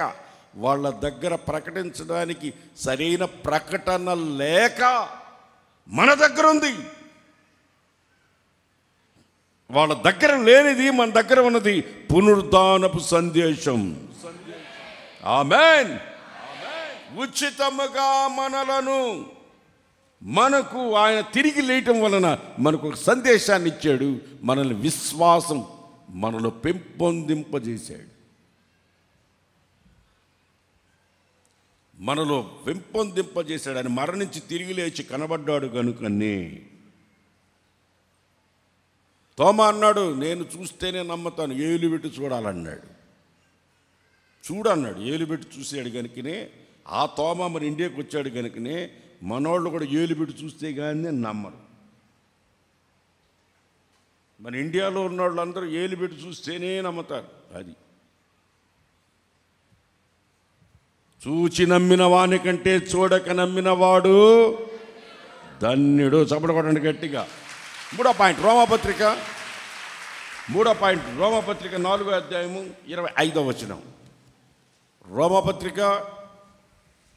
వాళ్ళ దగ్గర ప్రకటించడానికి సరైన ప్రకటన లేక మన దగ్గర ఉంది. వాళ్ళ దగ్గర లేనిది మన దగ్గర ఉన్నది పునరుద్ధానపు సందేశం. ఆమేన్. ఉచితముగా మనకు ఆయన తిరిగి లేయటం వలన మనకు ఒక సందేశాన్ని ఇచ్చాడు. మనల్ని విశ్వాసం మనలో పెంపొందింపజేశాడు. ఆయన మరణించి తిరిగి లేచి కనబడ్డాడు కనుకనే తోమా అన్నాడు, నేను చూస్తేనే నమ్ముతాను, ఏలు పెట్టి చూడాలన్నాడు. చూడన్నాడు, ఏలు పెట్టి చూసాడు కనుకనే ఆ తోమా మన ఇండియాకి వచ్చాడు కనుకనే మనోళ్ళు కూడా ఏలు పెట్టి చూస్తే కానీ నమ్మరు. మన ఇండియాలో ఉన్న వాళ్ళందరూ ఏలు పెట్టి చూస్తేనే నమ్ముతారు. అది చూచి నమ్మిన వాని కంటే చూడక నమ్మిన వాడు ధన్యుడు. చప్పడకొట్టండి గట్టిగా. మూడో పాయింట్ రోమాపత్రిక 4వ అధ్యాయము 25వ వచనం. రోమాపత్రిక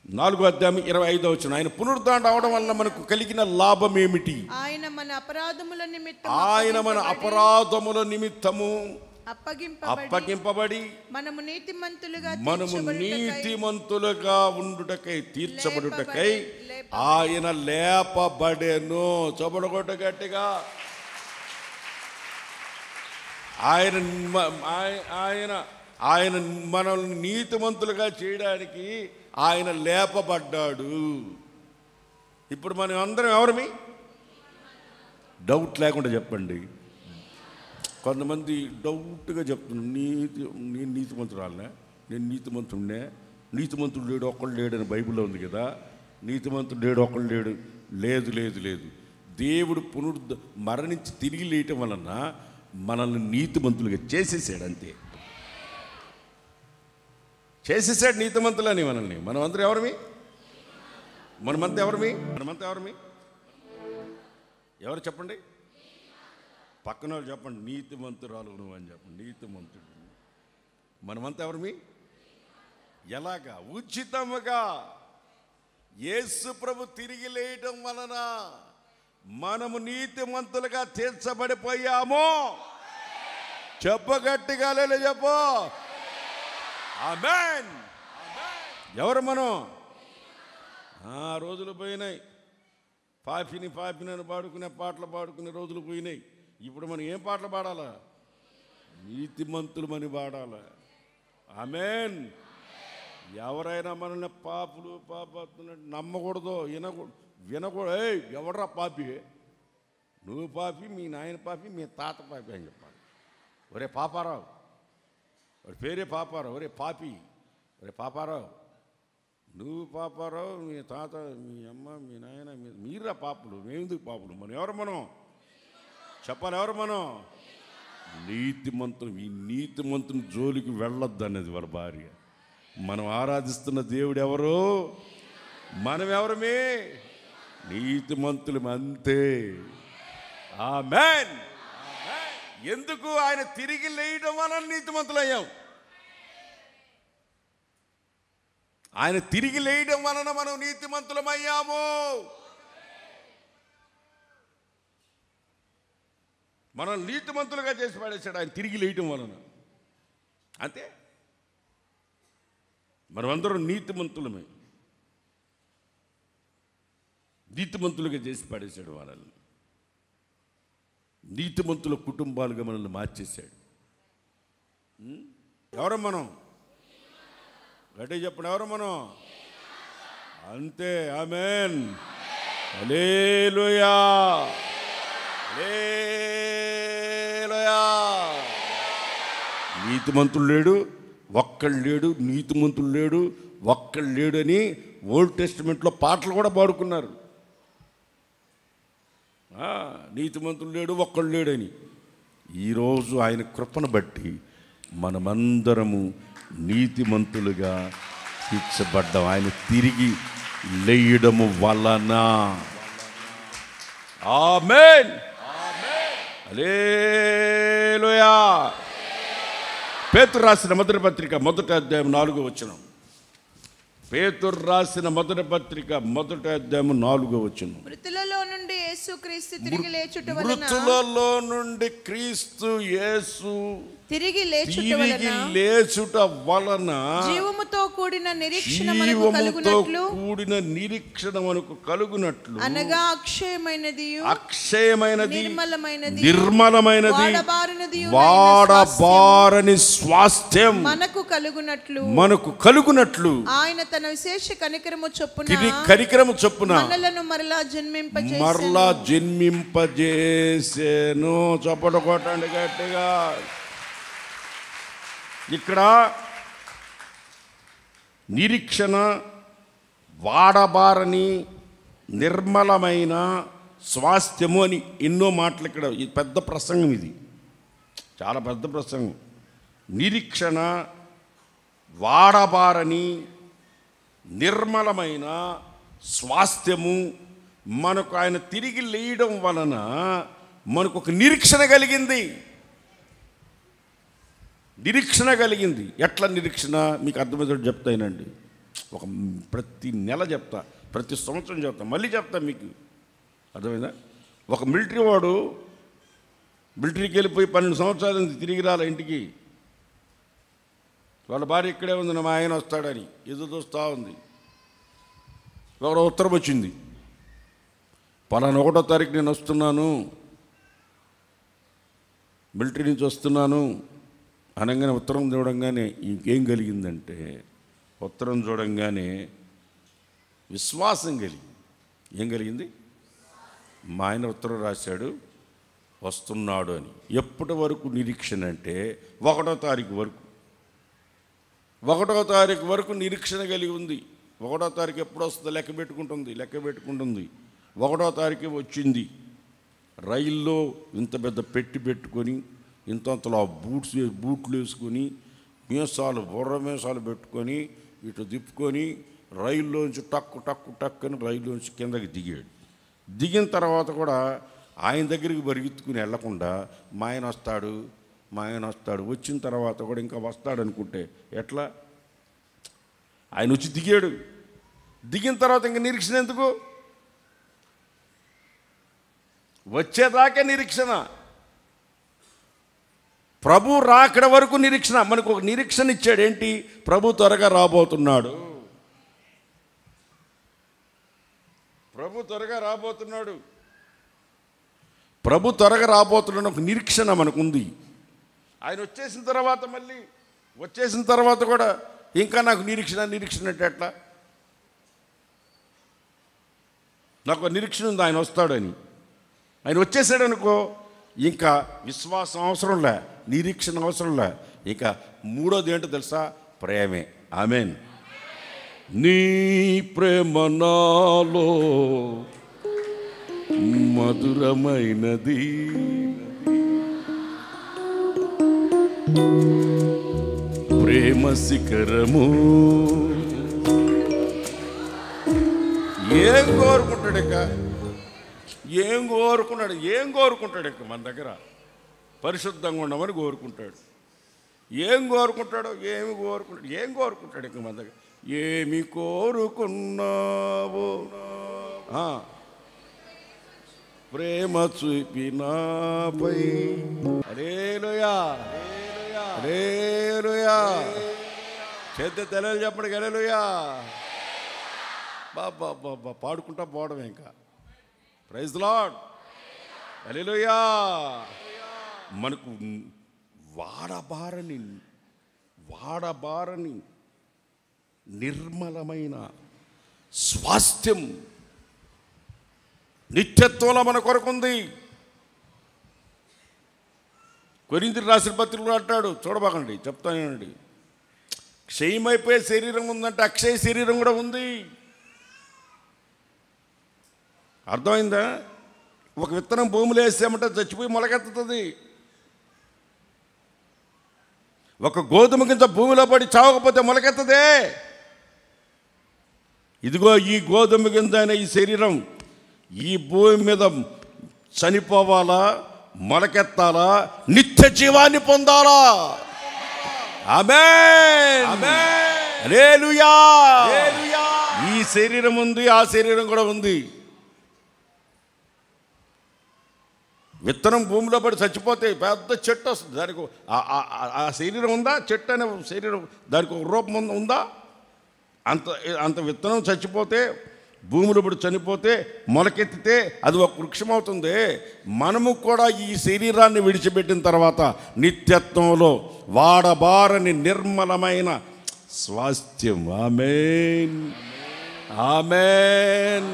4వ అధ్యాయం 25వ వచనం. ఆయన పునరుద్ధానం అవడం వల్ల మనకు కలిగిన లాభం ఏమిటి? ఆయన మన అపరాధముల నిమిత్తము అప్పగింపబడి మనము నీతిమంతులుగా ఉండుటకై తీర్చబడుటకై ఆయన లేపబడెను. చబడగొట్ట గట్టిగా. ఆయన మనల్ని నీతిమంతులుగా చేయడానికి ఆయన లేపబడ్డాడు. ఇప్పుడు మనం అందరం ఎవరమి? డౌట్ లేకుండా చెప్పండి. కొంతమంది డౌట్గా చెప్తున్నాను, నేను నీతిమంతురాలనే, నేను నీతిమంతుడు లేడు ఒక్కడు లేడని బైబిల్లో ఉంది కదా. నీతిమంతుడు లేడు ఒక్కడు లేడు. లేదు. దేవుడు మరణించి తిరిగి లేయటం వలన మనల్ని నీతిమంతులుగా చేసేసాడు. అంతే, చేసేసాడు నీతిమంతులని మనల్ని. మనమంతా ఎవరమి? ఎవరు చెప్పండి? పక్కన వాళ్ళు చెప్పండి. నీతిమంతురాలు నువ్వు అని చెప్పండి. నీతిమంతుడు. మనమంతా ఎవరమి? ఎలాగా? ఉచితముగా యేసు ప్రభు తిరిగి లేయటం వలన మనము నీతిమంతులుగా తీర్చబడిపోయాము. చెప్పగట్టిగా లేలే చెప్పు. ఆమేన్. ఎవరు మనం? రోజులు పోయినాయి. పాపిని పాడుకునే పాటలు పాడుకునే రోజులు పోయినాయి. ఇప్పుడు మనం ఏం పాటలు పాడాలా? నీతిమంతులు మని పాడాలా. ఆమేన్. ఎవరైనా మనల్ని పాపాత్తున్నట్టు నమ్మకూడదు, వినకూడదు. ఎవడరా పాపి? నువ్వు పాపి, మీ నాయన పాపి, మీ తాత పాపి అని చెప్పాలి. ఒరే పాపారావు, వాడి పేరే పాపారావు. ఒరే పాపి, ఒరే పాపారావు, నువ్వు పాపారావు, మీ తాత, మీ అమ్మ, మీ నాయన, మీరా పాపులు. మేమెందుకు పాపులు? మనం చెప్పాలి. ఎవరు మనం? నీతిమంతులు. ఈ నీతిమంతుని జోలికి వెళ్ళొద్దు అనేది వారి భార్య. మనం ఆరాధిస్తున్న దేవుడు ఎవరు? మనం ఎవరమే? నీతిమంతులు అంతే. ఆమేన్. ఎందుకు? ఆయన తిరిగి లేయడం వలన నీతిమంతులయ్యాం. ఆయన తిరిగి లేయడం వలన మనం నీతిమంతులమయ్యాము. మనం నీతిమంతులుగా చేసి పడేశాడు ఆయన తిరిగి లేయడం వలన. అంతే, మనమందరం నీతిమంతులమే. నీతిమంతులుగా చేసి పడేశాడు వాళ్ళని. నీతిమంతుల కుటుంబాలుగా మనల్ని మార్చేశాడు. ఎవరు మనం? గట్టిగా చెప్పండి, ఎవరు మనం? అంతే. ఆమేన్. హల్లెలూయా, హల్లెలూయా. నీతిమంతులు లేడు, ఒక్కళ్ళు లేడు. నీతిమంతులు లేడు, ఒక్కళ్ళు లేడు అని ఓల్డ్ టెస్టిమెంట్లో పాటలు కూడా పాడుకున్నారు. నీతిమంతులు లేడు, ఒక్కళ్ళు లేడని. ఈరోజు ఆయన కృపను బట్టి మనమందరము నీతిమంతులుగా తీర్చబడ్డాం ఆయన తిరిగి లేయడము వలన. ఆమేన్. హల్లెలూయా. పేతురు రాసిన మొదటి పత్రిక 1వ అధ్యాయం 4వ వచనం. పేతురు రాసిన మొదటి పత్రిక 1వ అధ్యాయం 4వ వచనం. మృతులలో నుండి యేసుక్రీస్తు తిరిగి లేచుట వలన, మృతులలో నుండి క్రీస్తు యేసు తిరిగి లేచుట వలన జీవముతో కూడిన నిరీక్షణ మనకు కలుగునట్లు, అనగా అక్షయమైనది నిర్మలమైనది వాడబారని స్వాస్థ్యం మనకు కలుగునట్లు ఆయన తన విశేష కనికరము చొప్పున మనలను మరలా జన్మింపజేసేను. చప్పట కొట్టండి గట్టిగా. ఇక్కడ నిరీక్షణ, వాడబారని నిర్మలమైన స్వాస్థ్యము అని ఎన్నో మాటలు ఇక్కడ. ఇది పెద్ద ప్రసంగం, ఇది చాలా పెద్ద ప్రసంగం. నిరీక్షణ, వాడబారని నిర్మలమైన స్వాస్థ్యము మనకు ఆయన తిరిగి లేయడం వలన మనకు ఒక నిరీక్షణ కలిగింది. నిరీక్షణ కలిగింది. ఎట్లా నిరీక్షణ మీకు అర్థమవుతాడు చెప్తానండి. ప్రతి నెల చెప్తా, ప్రతి సంవత్సరం చెప్తా, మళ్ళీ చెప్తా మీకు. అర్థమైందా? ఒక మిలిటరీ వాడు మిలిటరీకి వెళ్ళిపోయి 12 సంవత్సరాలు తిరిగి రాలే ఇంటికి. వాళ్ళ భార్య ఇక్కడే ఉంది, మా ఆయన వస్తాడని ఎదురు చూస్తూ ఉంది. ఒక ఉత్తరం వచ్చింది, పలానా 1వ తారీఖు నేను వస్తున్నాను, మిలిటరీ నుంచి వస్తున్నాను అనగానే ఉత్తరం చూడంగానే ఇంకేం కలిగిందంటే, ఉత్తరం చూడంగానే విశ్వాసం కలిగింది. ఏం కలిగింది? మా ఆయన ఉత్తరం రాశాడు, వస్తున్నాడు అని. ఎప్పటి వరకు నిరీక్షణ అంటే 1వ తారీఖు వరకు. 1వ తారీఖు వరకు నిరీక్షణ కలిగి ఉంది. 1వ తారీఖు ఎప్పుడు వస్తుందో లెక్క పెట్టుకుంటుంది. 1వ తారీఖు వచ్చింది. రైల్లో ఇంత పెద్ద పెట్టి పెట్టుకొని, ఇంతంతలో బూట్లు వేసుకొని, బుర్ర మీసాలు పెట్టుకొని, ఇటు తిప్పుకొని రైల్లోంచి టక్కు అని రైల్లోంచి కిందకి దిగాడు. దిగిన తర్వాత కూడా ఆయన దగ్గరికి పరిగెత్తుకుని వెళ్లకుండా మా ఆయన వస్తాడు వచ్చిన తర్వాత కూడా ఇంకా వస్తాడు అనుకుంటే ఎట్లా? ఆయన వచ్చి దిగాడు. దిగిన తర్వాత ఇంకా నిరీక్షణ ఎందుకు? వచ్చేదాకా నిరీక్షణ. ప్రభు రాకడ వరకు నిరీక్షణ. మనకు ఒక నిరీక్షణ ఇచ్చాడు. ఏంటి? ప్రభు త్వరగా రాబోతున్నాడు. ప్రభు త్వరగా రాబోతున్నాడు. ఒక నిరీక్షణ మనకుంది. ఆయన వచ్చేసిన తర్వాత కూడా ఇంకా నాకు నిరీక్షణ అంటే ఎట్లా? నాకు నిరీక్షణ ఉంది ఆయన వస్తాడని. ఆయన వచ్చేసాడు అనుకో, ఇంకా విశ్వాసం అవసరంలే, నిరీక్షణ అవసరంలే. ఇంకా 3వది ఏంటో తెలుసా? ప్రేమే. ఆమేన్. నీ ప్రేమ నాలో మధురమైనది, ప్రేమ శిఖరము. ఏం కోరుకుంటాడు? ఇక ఏం కోరుకుంటాడు ఇక మన దగ్గర? పరిశుద్ధంగా ఉండమని కోరుకుంటాడు. ఏం కోరుకుంటాడు ఇక మన దగ్గర? ఏమి కోరుకున్నావో ప్రేమ చూపినాపై. హల్లెలూయా, హల్లెలూయా. చేద్ద తెలలు చెప్పండి. హల్లెలూయా. బాబా పాడుకుంటా పోవడం ఇంకా. Praise the lord. హల్లెలూయా. మనకు వాడబారని నిర్మలమైన స్వాస్థ్యం నిత్యత్వంలో మన కొరకుంది. కొరింథీయులకు రాసిన పత్రికలో అంటాడు, చూడబాకండి, చెప్తానండి. క్షయమైపోయే శరీరం ఉందంటే అక్షయ శరీరం కూడా ఉంది. అర్థమైందా? ఒక విత్తనం భూమిలో వేసామంటే చచ్చిపోయి మొలకెత్తుతుంది. ఒక గోధుమ గింజ భూమిలో పడి చావకపోతే మొలకెత్తదే. ఇదిగో ఈ గోధుమ గింజ అనే ఈ శరీరం ఈ భూమి మీద చనిపోవాలా, మొలకెత్తాలా, నిత్య జీవాన్ని పొందాలా? ఆమేన్, హల్లెలూయా. ఈ శరీరం ఉంది, ఆ శరీరం కూడా ఉంది. విత్తనం భూమిలో పడి చచ్చిపోతే పెద్ద చెట్టు వస్తుంది. దానికి ఆ శరీరం ఉందా? చెట్టు అనే శరీరం దానికి ఒక రూపం ఉందా? అంత విత్తనం చచ్చిపోతే, భూమిలో పడి చనిపోతే, మొలకెత్తితే అది ఒక వృక్షం అవుతుంది. మనము కూడా ఈ శరీరాన్ని విడిచిపెట్టిన తర్వాత నిత్యత్వంలో వాడబారని నిర్మలమైన స్వాస్థ్యం. ఆమేన్, ఆమేన్.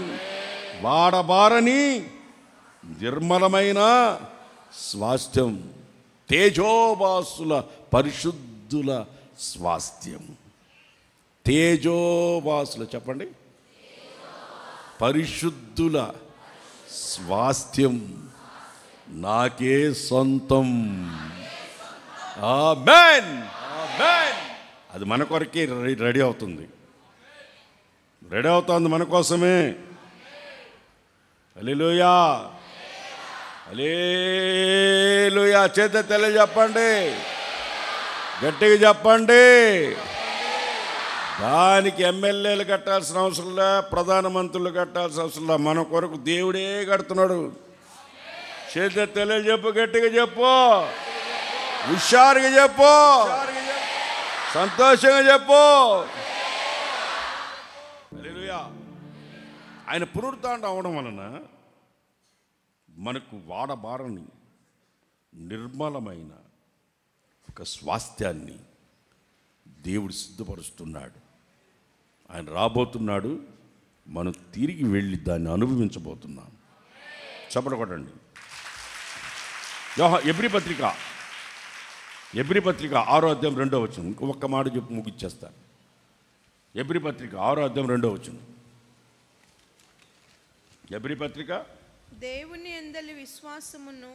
వాడబారని నిర్మలమైన స్వాస్థ్యం, తేజోవాసుల పరిశుద్ధుల స్వాస్థ్యం. తేజోవాసుల చెప్పండి, పరిశుద్ధుల స్వాస్థ్యం నాకే సొంతం. ఆమేన్, ఆమేన్. అది మన కొరకే రెడీ అవుతుంది మన కోసమే. హల్లెలూయా, హల్లెలూయా. చేత తెల్ల చెప్పండి, గట్టిగా చెప్పండి. దానికి ఎమ్మెల్యేలు కట్టాల్సిన అవసరంలా, ప్రధానమంత్రులు కట్టాల్సిన అవసరంలా. మన కొరకు దేవుడే కడుతున్నాడు. చేత తెల్ల చెప్పు, గట్టిగా చెప్పు, హుషారుగా చెప్పు, సంతోషంగా చెప్పు. హల్లెలూయా. ఆయన పునరుత్థానం అవడం వలన మనకు వాడబారని నిర్మలమైన ఒక స్వాస్థ్యాన్ని దేవుడు సిద్ధపరుస్తున్నాడు. ఆయన రాబోతున్నాడు. మనం తిరిగి వెళ్ళి దాన్ని అనుభవించబోతున్నాం. చప్పట్లు కొట్టండి. ఎబ్రీ పత్రిక 6వ అధ్యాయం 2వ వచనం. ఒక్క మాట చెప్పి ముగిచ్చేస్తాను. ఎబ్రీ పత్రిక 6వ అధ్యాయం 2వ వచనం. ఎబ్రీ పత్రిక. దేవుని యందలి విశ్వాసమును,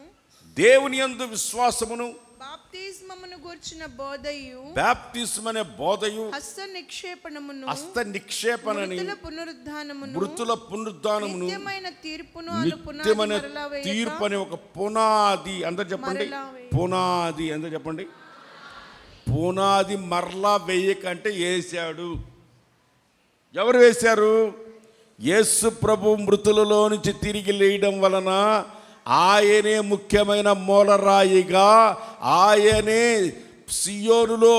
దేవుని యందు విశ్వాసమును, బాప్తిస్మమును గూర్చిన బోధయు, బాప్తిస్మనే బోధయు, హస్త నిక్షేపణమును, మృతుల పునరుద్ధానమును, నిత్యమైన తీర్పును తీర్పు అనే ఒక పునాది. అందరు చెప్పండి, పునాది. అందరు చెప్పండి, పునాది మరలా వేయకంటే వేశాడు. ఎవరు వేశారు? యేసు ప్రభు మృతులలో నుంచి తిరిగి లేయడం వలన ఆయనే ముఖ్యమైన మూలరాయిగా, ఆయనే సియోనులో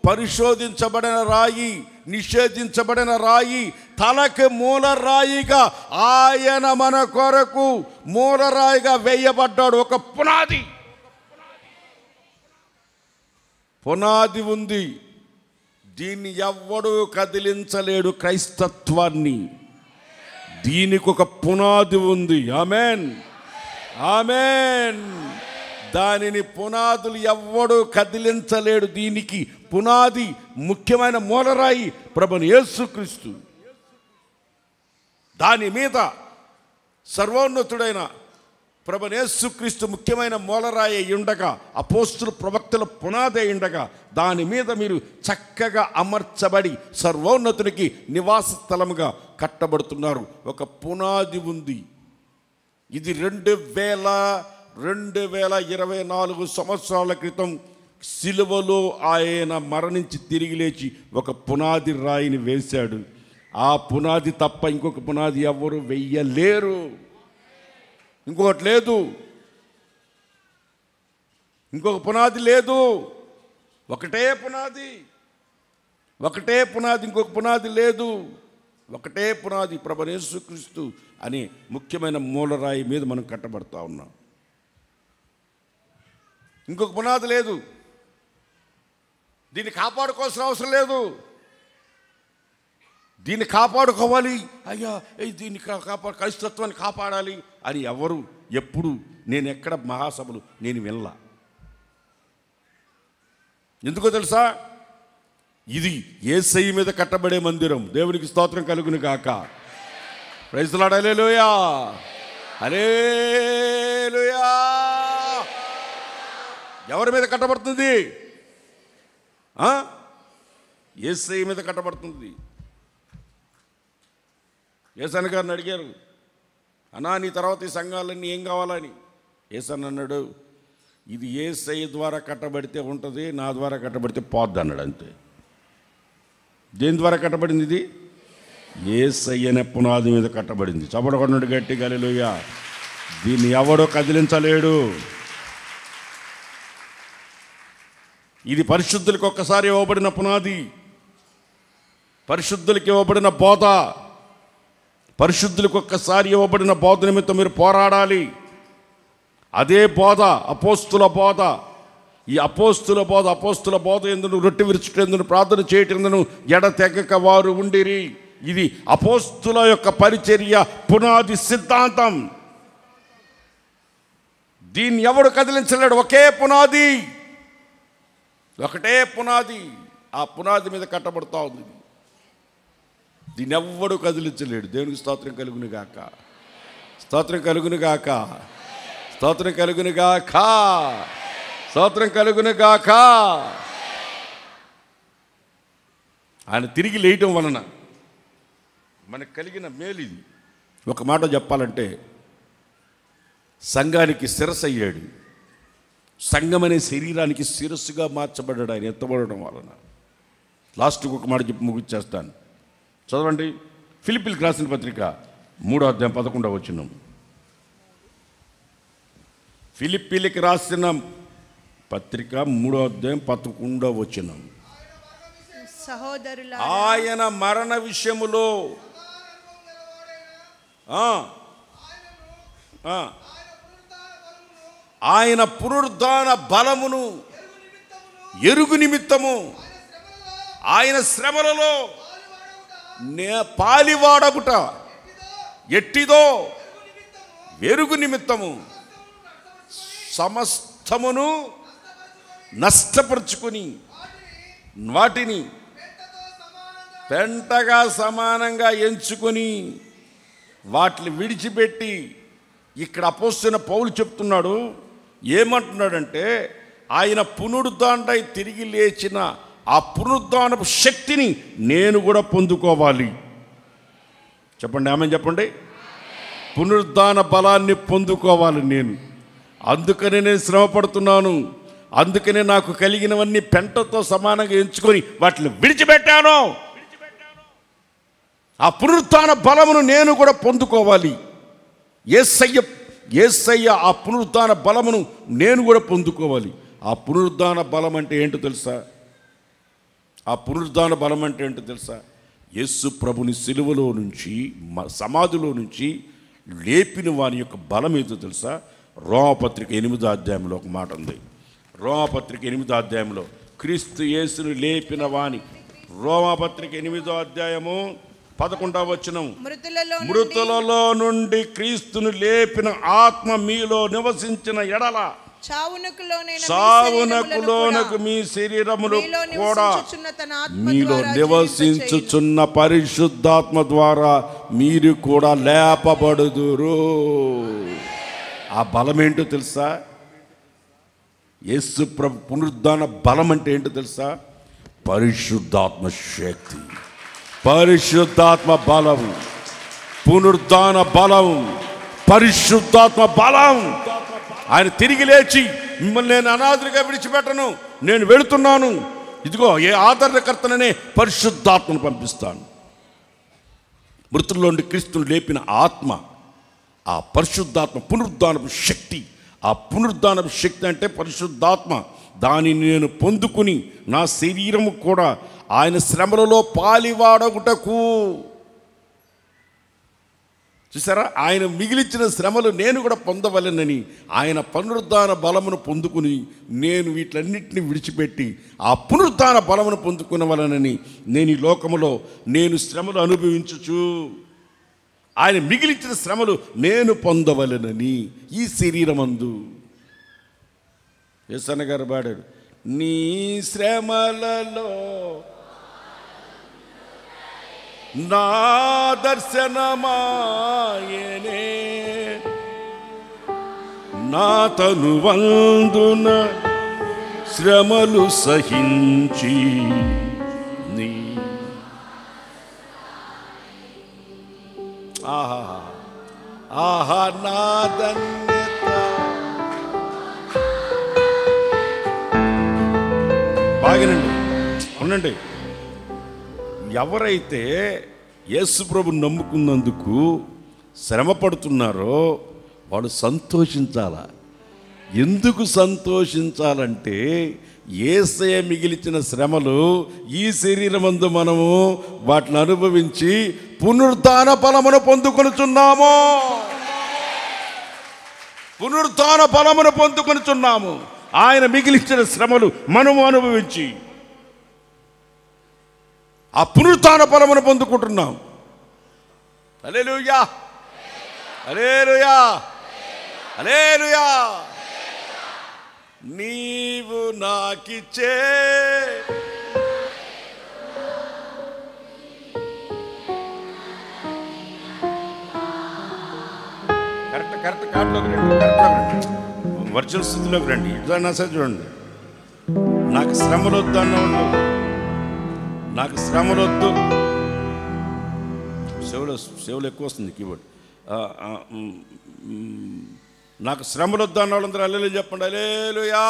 పరిశోధించబడిన రాయి, నిషేధించబడిన రాయి, తలకి మూలరాయిగా ఆయన మన కొరకు మూలరాయిగా వేయబడ్డాడు. ఒక పునాది ఉంది. దీన్ని ఎవ్వడూ కదిలించలేడు. క్రైస్తత్వాన్ని దీనికి ఒక పునాది ఉంది. ఆమేన్, ఆమేన్. దానిని పునాదులు ఎవ్వడూ కదిలించలేడు. దీనికి పునాది, ముఖ్యమైన మూలరాయి ప్రభువైన యేసుక్రీస్తు. దాని మీద సర్వోన్నతుడైన ప్రభువైన యేసుక్రీస్తు ముఖ్యమైన మూలరాయి ఉండగా, అపోస్తుల ప్రవక్తల పునాది ఉండగా, దాని మీద మీరు చక్కగా అమర్చబడి సర్వోన్నతునికి నివాస స్థలముగా కట్టబడుతున్నారు. ఒక పునాది ఉంది. ఇది 2024 సంవత్సరాల క్రితం సిలువలో ఆయన మరణించి తిరిగి లేచి ఒక పునాది రాయిని వేశాడు. ఆ పునాది తప్ప ఇంకొక పునాది ఎవ్వరు వెయ్యలేరు. ఇంకొకటి లేదు, ఇంకొక పునాది లేదు. ఒకటే పునాది, ఒకటే పునాది, ఇంకొక పునాది లేదు. ఒకటే పునాది, ప్రభువైన యేసుక్రీస్తు అనే ముఖ్యమైన మూలరాయి మీద మనం కట్టబడతా ఉన్నాం. ఇంకొక పునాది లేదు. దీన్ని కాపాడుకోవాల్సిన అవసరం లేదు. దీన్ని కాపాడుకోవాలి, అయ్యా దీన్ని క్రైస్తత్వాన్ని కాపాడాలి అని ఎవరు ఎప్పుడు నేను ఎక్కడ మహాసభలు నేను వినలా. ఎందుకో తెలుసా? ఇది యేసయ్య మీద కట్టబడే మందిరం. దేవునికి స్తోత్రం కలుగును గాక. Praise the lord. Hallelujah, hallelujah. ఎవరి మీద కట్టబడుతుంది? యేసయ్య మీద కట్టబడుతుంది. యేసన్న గారిని అడిగారు, అన్నా నీ తర్వాత ఈ సంఘాలన్నీ ఏం కావాలని? యేసన్న అన్నాడు, ఇది యేసయ్య ద్వారా కట్టబడితే ఉంటుంది, నా ద్వారా కట్టబడితే పోద్ది అన్నాడు. అంతే. దేని ద్వారా కట్టబడింది? ఇది యేసయ్య అనే పునాది మీద కట్టబడింది. చపడకొండ గట్టిగా హల్లెలూయా. దీన్ని ఎవడో కదిలించలేడు. ఇది పరిశుద్ధులకు ఒక్కసారి ఇవ్వబడిన పునాది, పరిశుద్ధులకి ఇవ్వబడిన బోధ. పరిశుద్ధులకు ఒక్కసారి ఇవ్వబడిన బోధ నిమిత్తం మీరు పోరాడాలి. అదే బోధ, అపోస్తుల బోధ. ఈ అపోస్తుల బోధ ఎందును, రొట్టె విరుచుటెందును, ప్రార్థన చేయటెందును ఎడతెగక వారు ఉండిరి. ఇది అపోస్తుల యొక్క పరిచర్య పునాది సిద్ధాంతం. దీన్ని ఎవడు కదిలించలేడు. ఒకే పునాది, ఒకటే పునాది. ఆ పునాది మీద కట్టబడుతూ ఉంది. దీన్ని ఎవ్వడు కదిలించలేడు. దేవునికి స్తోత్రం కలుగును గాక, స్తోత్రం కలుగును గాక, స్తోత్రం కలుగును గాక, స్తోత్రం కలుగును గాక. ఆయన తిరిగి లేయటం వలన మనకు కలిగిన మేలు ఇది. ఒక మాట చెప్పాలంటే సంఘానికి శిరస్సు అయ్యాడు. సంఘం అనే శరీరానికి శిరస్సుగా మార్చబడ్డాడు ఆయన ఎత్తబడడం వలన. లాస్ట్కి ఒక మాట చెప్పి ముగిచ్చేస్తాను. చదవండి. ఫిలిప్పీలకు రాసిన పత్రిక 3వ అధ్యాయం 11వ వచనం. ఫిలిప్పీలకు రాసిన పత్రిక 3వ అధ్యాయం 11వ వచనం. సహోదరులారా, ఆయన మరణ విషయములో ఆయన పునరుద్ధాన బలమును ఎరుగు నిమిత్తము ఆయన శ్రమలలో పాలివాడగుట ఎట్టిదో ఎరుగు నిమిత్తము సమస్తమును నష్టపరుచుకొని వాటిని పెంటగా సమానంగా ఎంచుకొని వాటిని విడిచిపెట్టి, ఇక్కడ అపోస్తలుడైన పౌలు చెప్తున్నాడు. ఏమంటున్నాడంటే ఆయన పునరుద్ధానై తిరిగి లేచిన ఆ పునరుద్ధానపు శక్తిని నేను కూడా పొందుకోవాలి. చెప్పండి, ఆమె చెప్పండి. పునరుద్ధాన బలాన్ని పొందుకోవాలి నేను. అందుకనే నేను శ్రమ పడుతున్నాను. అందుకనే నాకు కలిగినవన్నీ పెంటతో సమానంగా ఎంచుకొని వాటిని విడిచిపెట్టాను. ఆ పునరుద్ధాన బలమును నేను కూడా పొందుకోవాలి. యేసయ్య ఆ పునరుద్ధాన బలమును నేను కూడా పొందుకోవాలి. ఆ పునరుద్ధాన బలం అంటే ఏంటో తెలుసా? ఆ పునరుద్ధాన బలం అంటే ఏంటో తెలుసా? యేసు ప్రభుని సిలువలో నుంచి సమాధిలో నుంచి లేపిన వాని యొక్క బలం ఏంటో తెలుసా? రోమపత్రిక 8వ అధ్యాయంలో ఒక మాట ఉంది. రోమపత్రిక 8వ అధ్యాయంలో క్రీస్తు యేసును లేపిన వాని, రోమపత్రిక 8వ అధ్యాయము 11వ వచనం. మృతులలో నుండి క్రీస్తును లేపిన ఆత్మ మీలో నివసించిన ఎడల చావునకు మీ శరీరములు కూడా మీలో నివసించుచున్న పరిశుద్ధాత్మ ద్వారా మీరు కూడా లేపబడుదురు. ఆ బలం ఏంటో తెలుసా? యేసు ప్రభు పునరుద్ధాన బలం అంటే ఏంటో తెలుసా? పరిశుద్ధాత్మ శక్తి, పరిశుద్ధాత్మ బలం, పునరుద్ధాన బలం, పరిశుద్ధాత్మ బలం. ఆయన తిరిగి లేచి, మిమ్మల్ని నేను అనాథులుగా విడిచిపెట్టను, నేను వెళుతున్నాను, ఇదిగో ఏ ఆదరణకర్తననే పరిశుద్ధాత్మను పంపిస్తాను. మృతుల్లో నుండి క్రీస్తును లేపిన ఆత్మ, ఆ పరిశుద్ధాత్మ పునరుద్ధానపు శక్తి. ఆ పునరుద్ధానపు శక్తి అంటే పరిశుద్ధాత్మ. దానిని నేను పొందుకుని నా శరీరము కూడా ఆయన శ్రమలలో పాలివాడగుటకు. చూసారా, ఆయన మిగిలిచిన శ్రమలు నేను కూడా పొందవలెనని ఆయన పునరుద్ధాన బలమును పొందుకుని, నేను వీటిలన్నింటినీ విడిచిపెట్టి ఆ పునరుద్ధాన బలమును పొందుకునవలనని నేను ఈ లోకములో నేను శ్రమలు అనుభవించుచు, ఆయన మిగిలించిన శ్రమలు నేను పొందవలెనని ఈ శరీరమందు. యేసన్న గారు పాడాడు, నీ శ్రమలలో నా దర్శనమాయనే, నా తనువందున శ్రమలు సహించి నీ. ఆహా ఆహా నా ధన్యత. బాగానండి, ఉండండి. ఎవరైతే యేసు ప్రభుని నమ్ముకున్నందుకు శ్రమ పడుతున్నారో వాళ్ళు సంతోషించాలా. ఎందుకు సంతోషించాలంటే, యేసయ్య మిగిలిచిన శ్రమలు ఈ శరీరమందు మనము వాటిని అనుభవించి పునరుద్ధాన బలమును పొందుకొనుచున్నాము. పునరుద్ధాన బలమును పొందుకొనుచున్నాము. ఆయన మిగిలించిన శ్రమలు మనము అనుభవించి ఆ పునరుత్థాన బలమును పొందుకుంటున్నాం. హల్లెలూయా, హల్లెలూయా, హల్లెలూయా. నీవు నాకిచ్చే కరెక్ట్ కార్డులోకి రండి, వర్చువల్ స్థితిలోకి రండి. ఇట్లా నా సార్ చూడండి, నాకు శ్రమలు వద్దు అన్నవాళ్ళు, నాకు శ్రమలు వద్దు. సేవలు ఎక్కువ వస్తుంది కీబోర్డ్. నాకు శ్రమలు వద్దు అన్న వాళ్ళందరూ హల్లెలూయా చెప్పండి. హల్లెలూయా.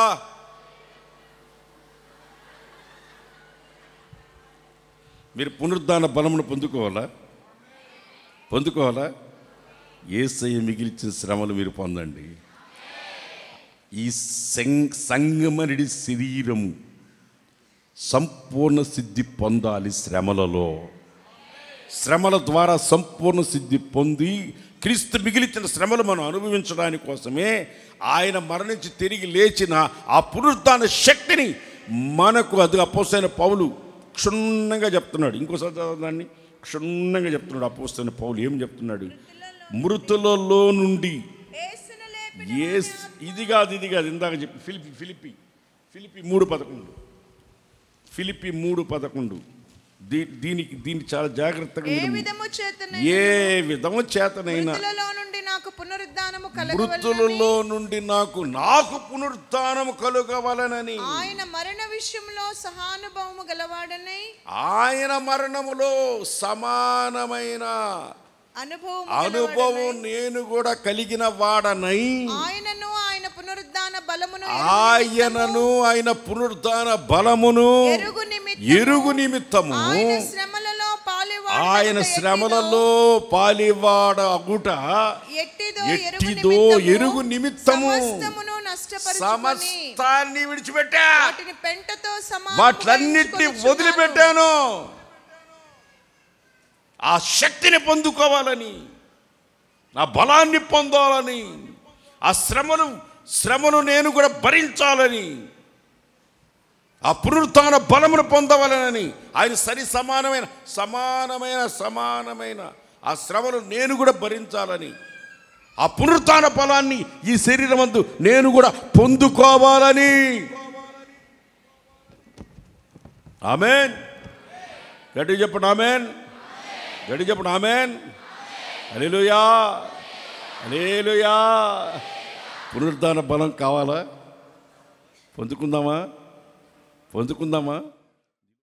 మీరు పునరుద్ధాన బలమును పొందుకోవాలా. యేసయ్య మిగిలిచిన శ్రమలు మీరు పొందండి. ఈ సంగమనుడి శరీరము సంపూర్ణ సిద్ధి పొందాలి. శ్రమల ద్వారా సంపూర్ణ సిద్ధి పొంది క్రీస్తు మిగిలిచిన శ్రమలు మనం అనుభవించడానికి కోసమే ఆయన మరణించి తిరిగి లేచిన ఆ పునరుద్ధాన శక్తిని మనకు, అది అపోస్తలుడైన పౌలు క్షుణ్ణంగా చెప్తున్నాడు. ఇంకోసారి దాన్ని క్షుణ్ణంగా చెప్తున్నాడు అపోస్తలుడైన పౌలు. ఏం చెప్తున్నాడు? మృతులలో నుండి ఇది కాదు ఇందాక చెప్పి ఫిలిప్పి 3:11 ఫిలిప్పి 3:11 దీన్ని చాలా జాగ్రత్తగా, ఏ విధము చేతనైనా మృతులలో నుండి నాకు పునరుత్థానము కలుగవలనని, ఆయన మరణ విషయంలో సహానుభవము గలవాడని, ఆయన మరణములో సమానమైన అనుభవం నేను కూడా కలిగిన వాడనై, ఆయనను ఆయన పునరుద్ధాన బలమును ఎరుగు నిమిత్తము ఆయన శ్రమలలో పాలివాడ అగుట ఎట్టిదో ఎరుగు నిమిత్తము సమస్తాన్ని విడిచిపెట్టా, వాటిలన్నిటినీ వదిలిపెట్టాను. ఆ శక్తిని పొందుకోవాలని, ఆ బలాన్ని పొందాలని, ఆ శ్రమను నేను కూడా భరించాలని, ఆ పునరుత్థాన బలమును పొందవాలని, ఆయన సమానమైన ఆ శ్రమను నేను కూడా భరించాలని, ఆ పునరుత్థాన బలాన్ని ఈ శరీరమందు నేను కూడా పొందుకోవాలని. ఆమేన్. గట్టిగా చెప్పండి ఆమేన్. గట్టిగా చెప్పండి ఆమేన్. హల్లెలూయా, హల్లెలూయా. పునరుద్ధాన బలం కావాలా? పొందుకుందామా?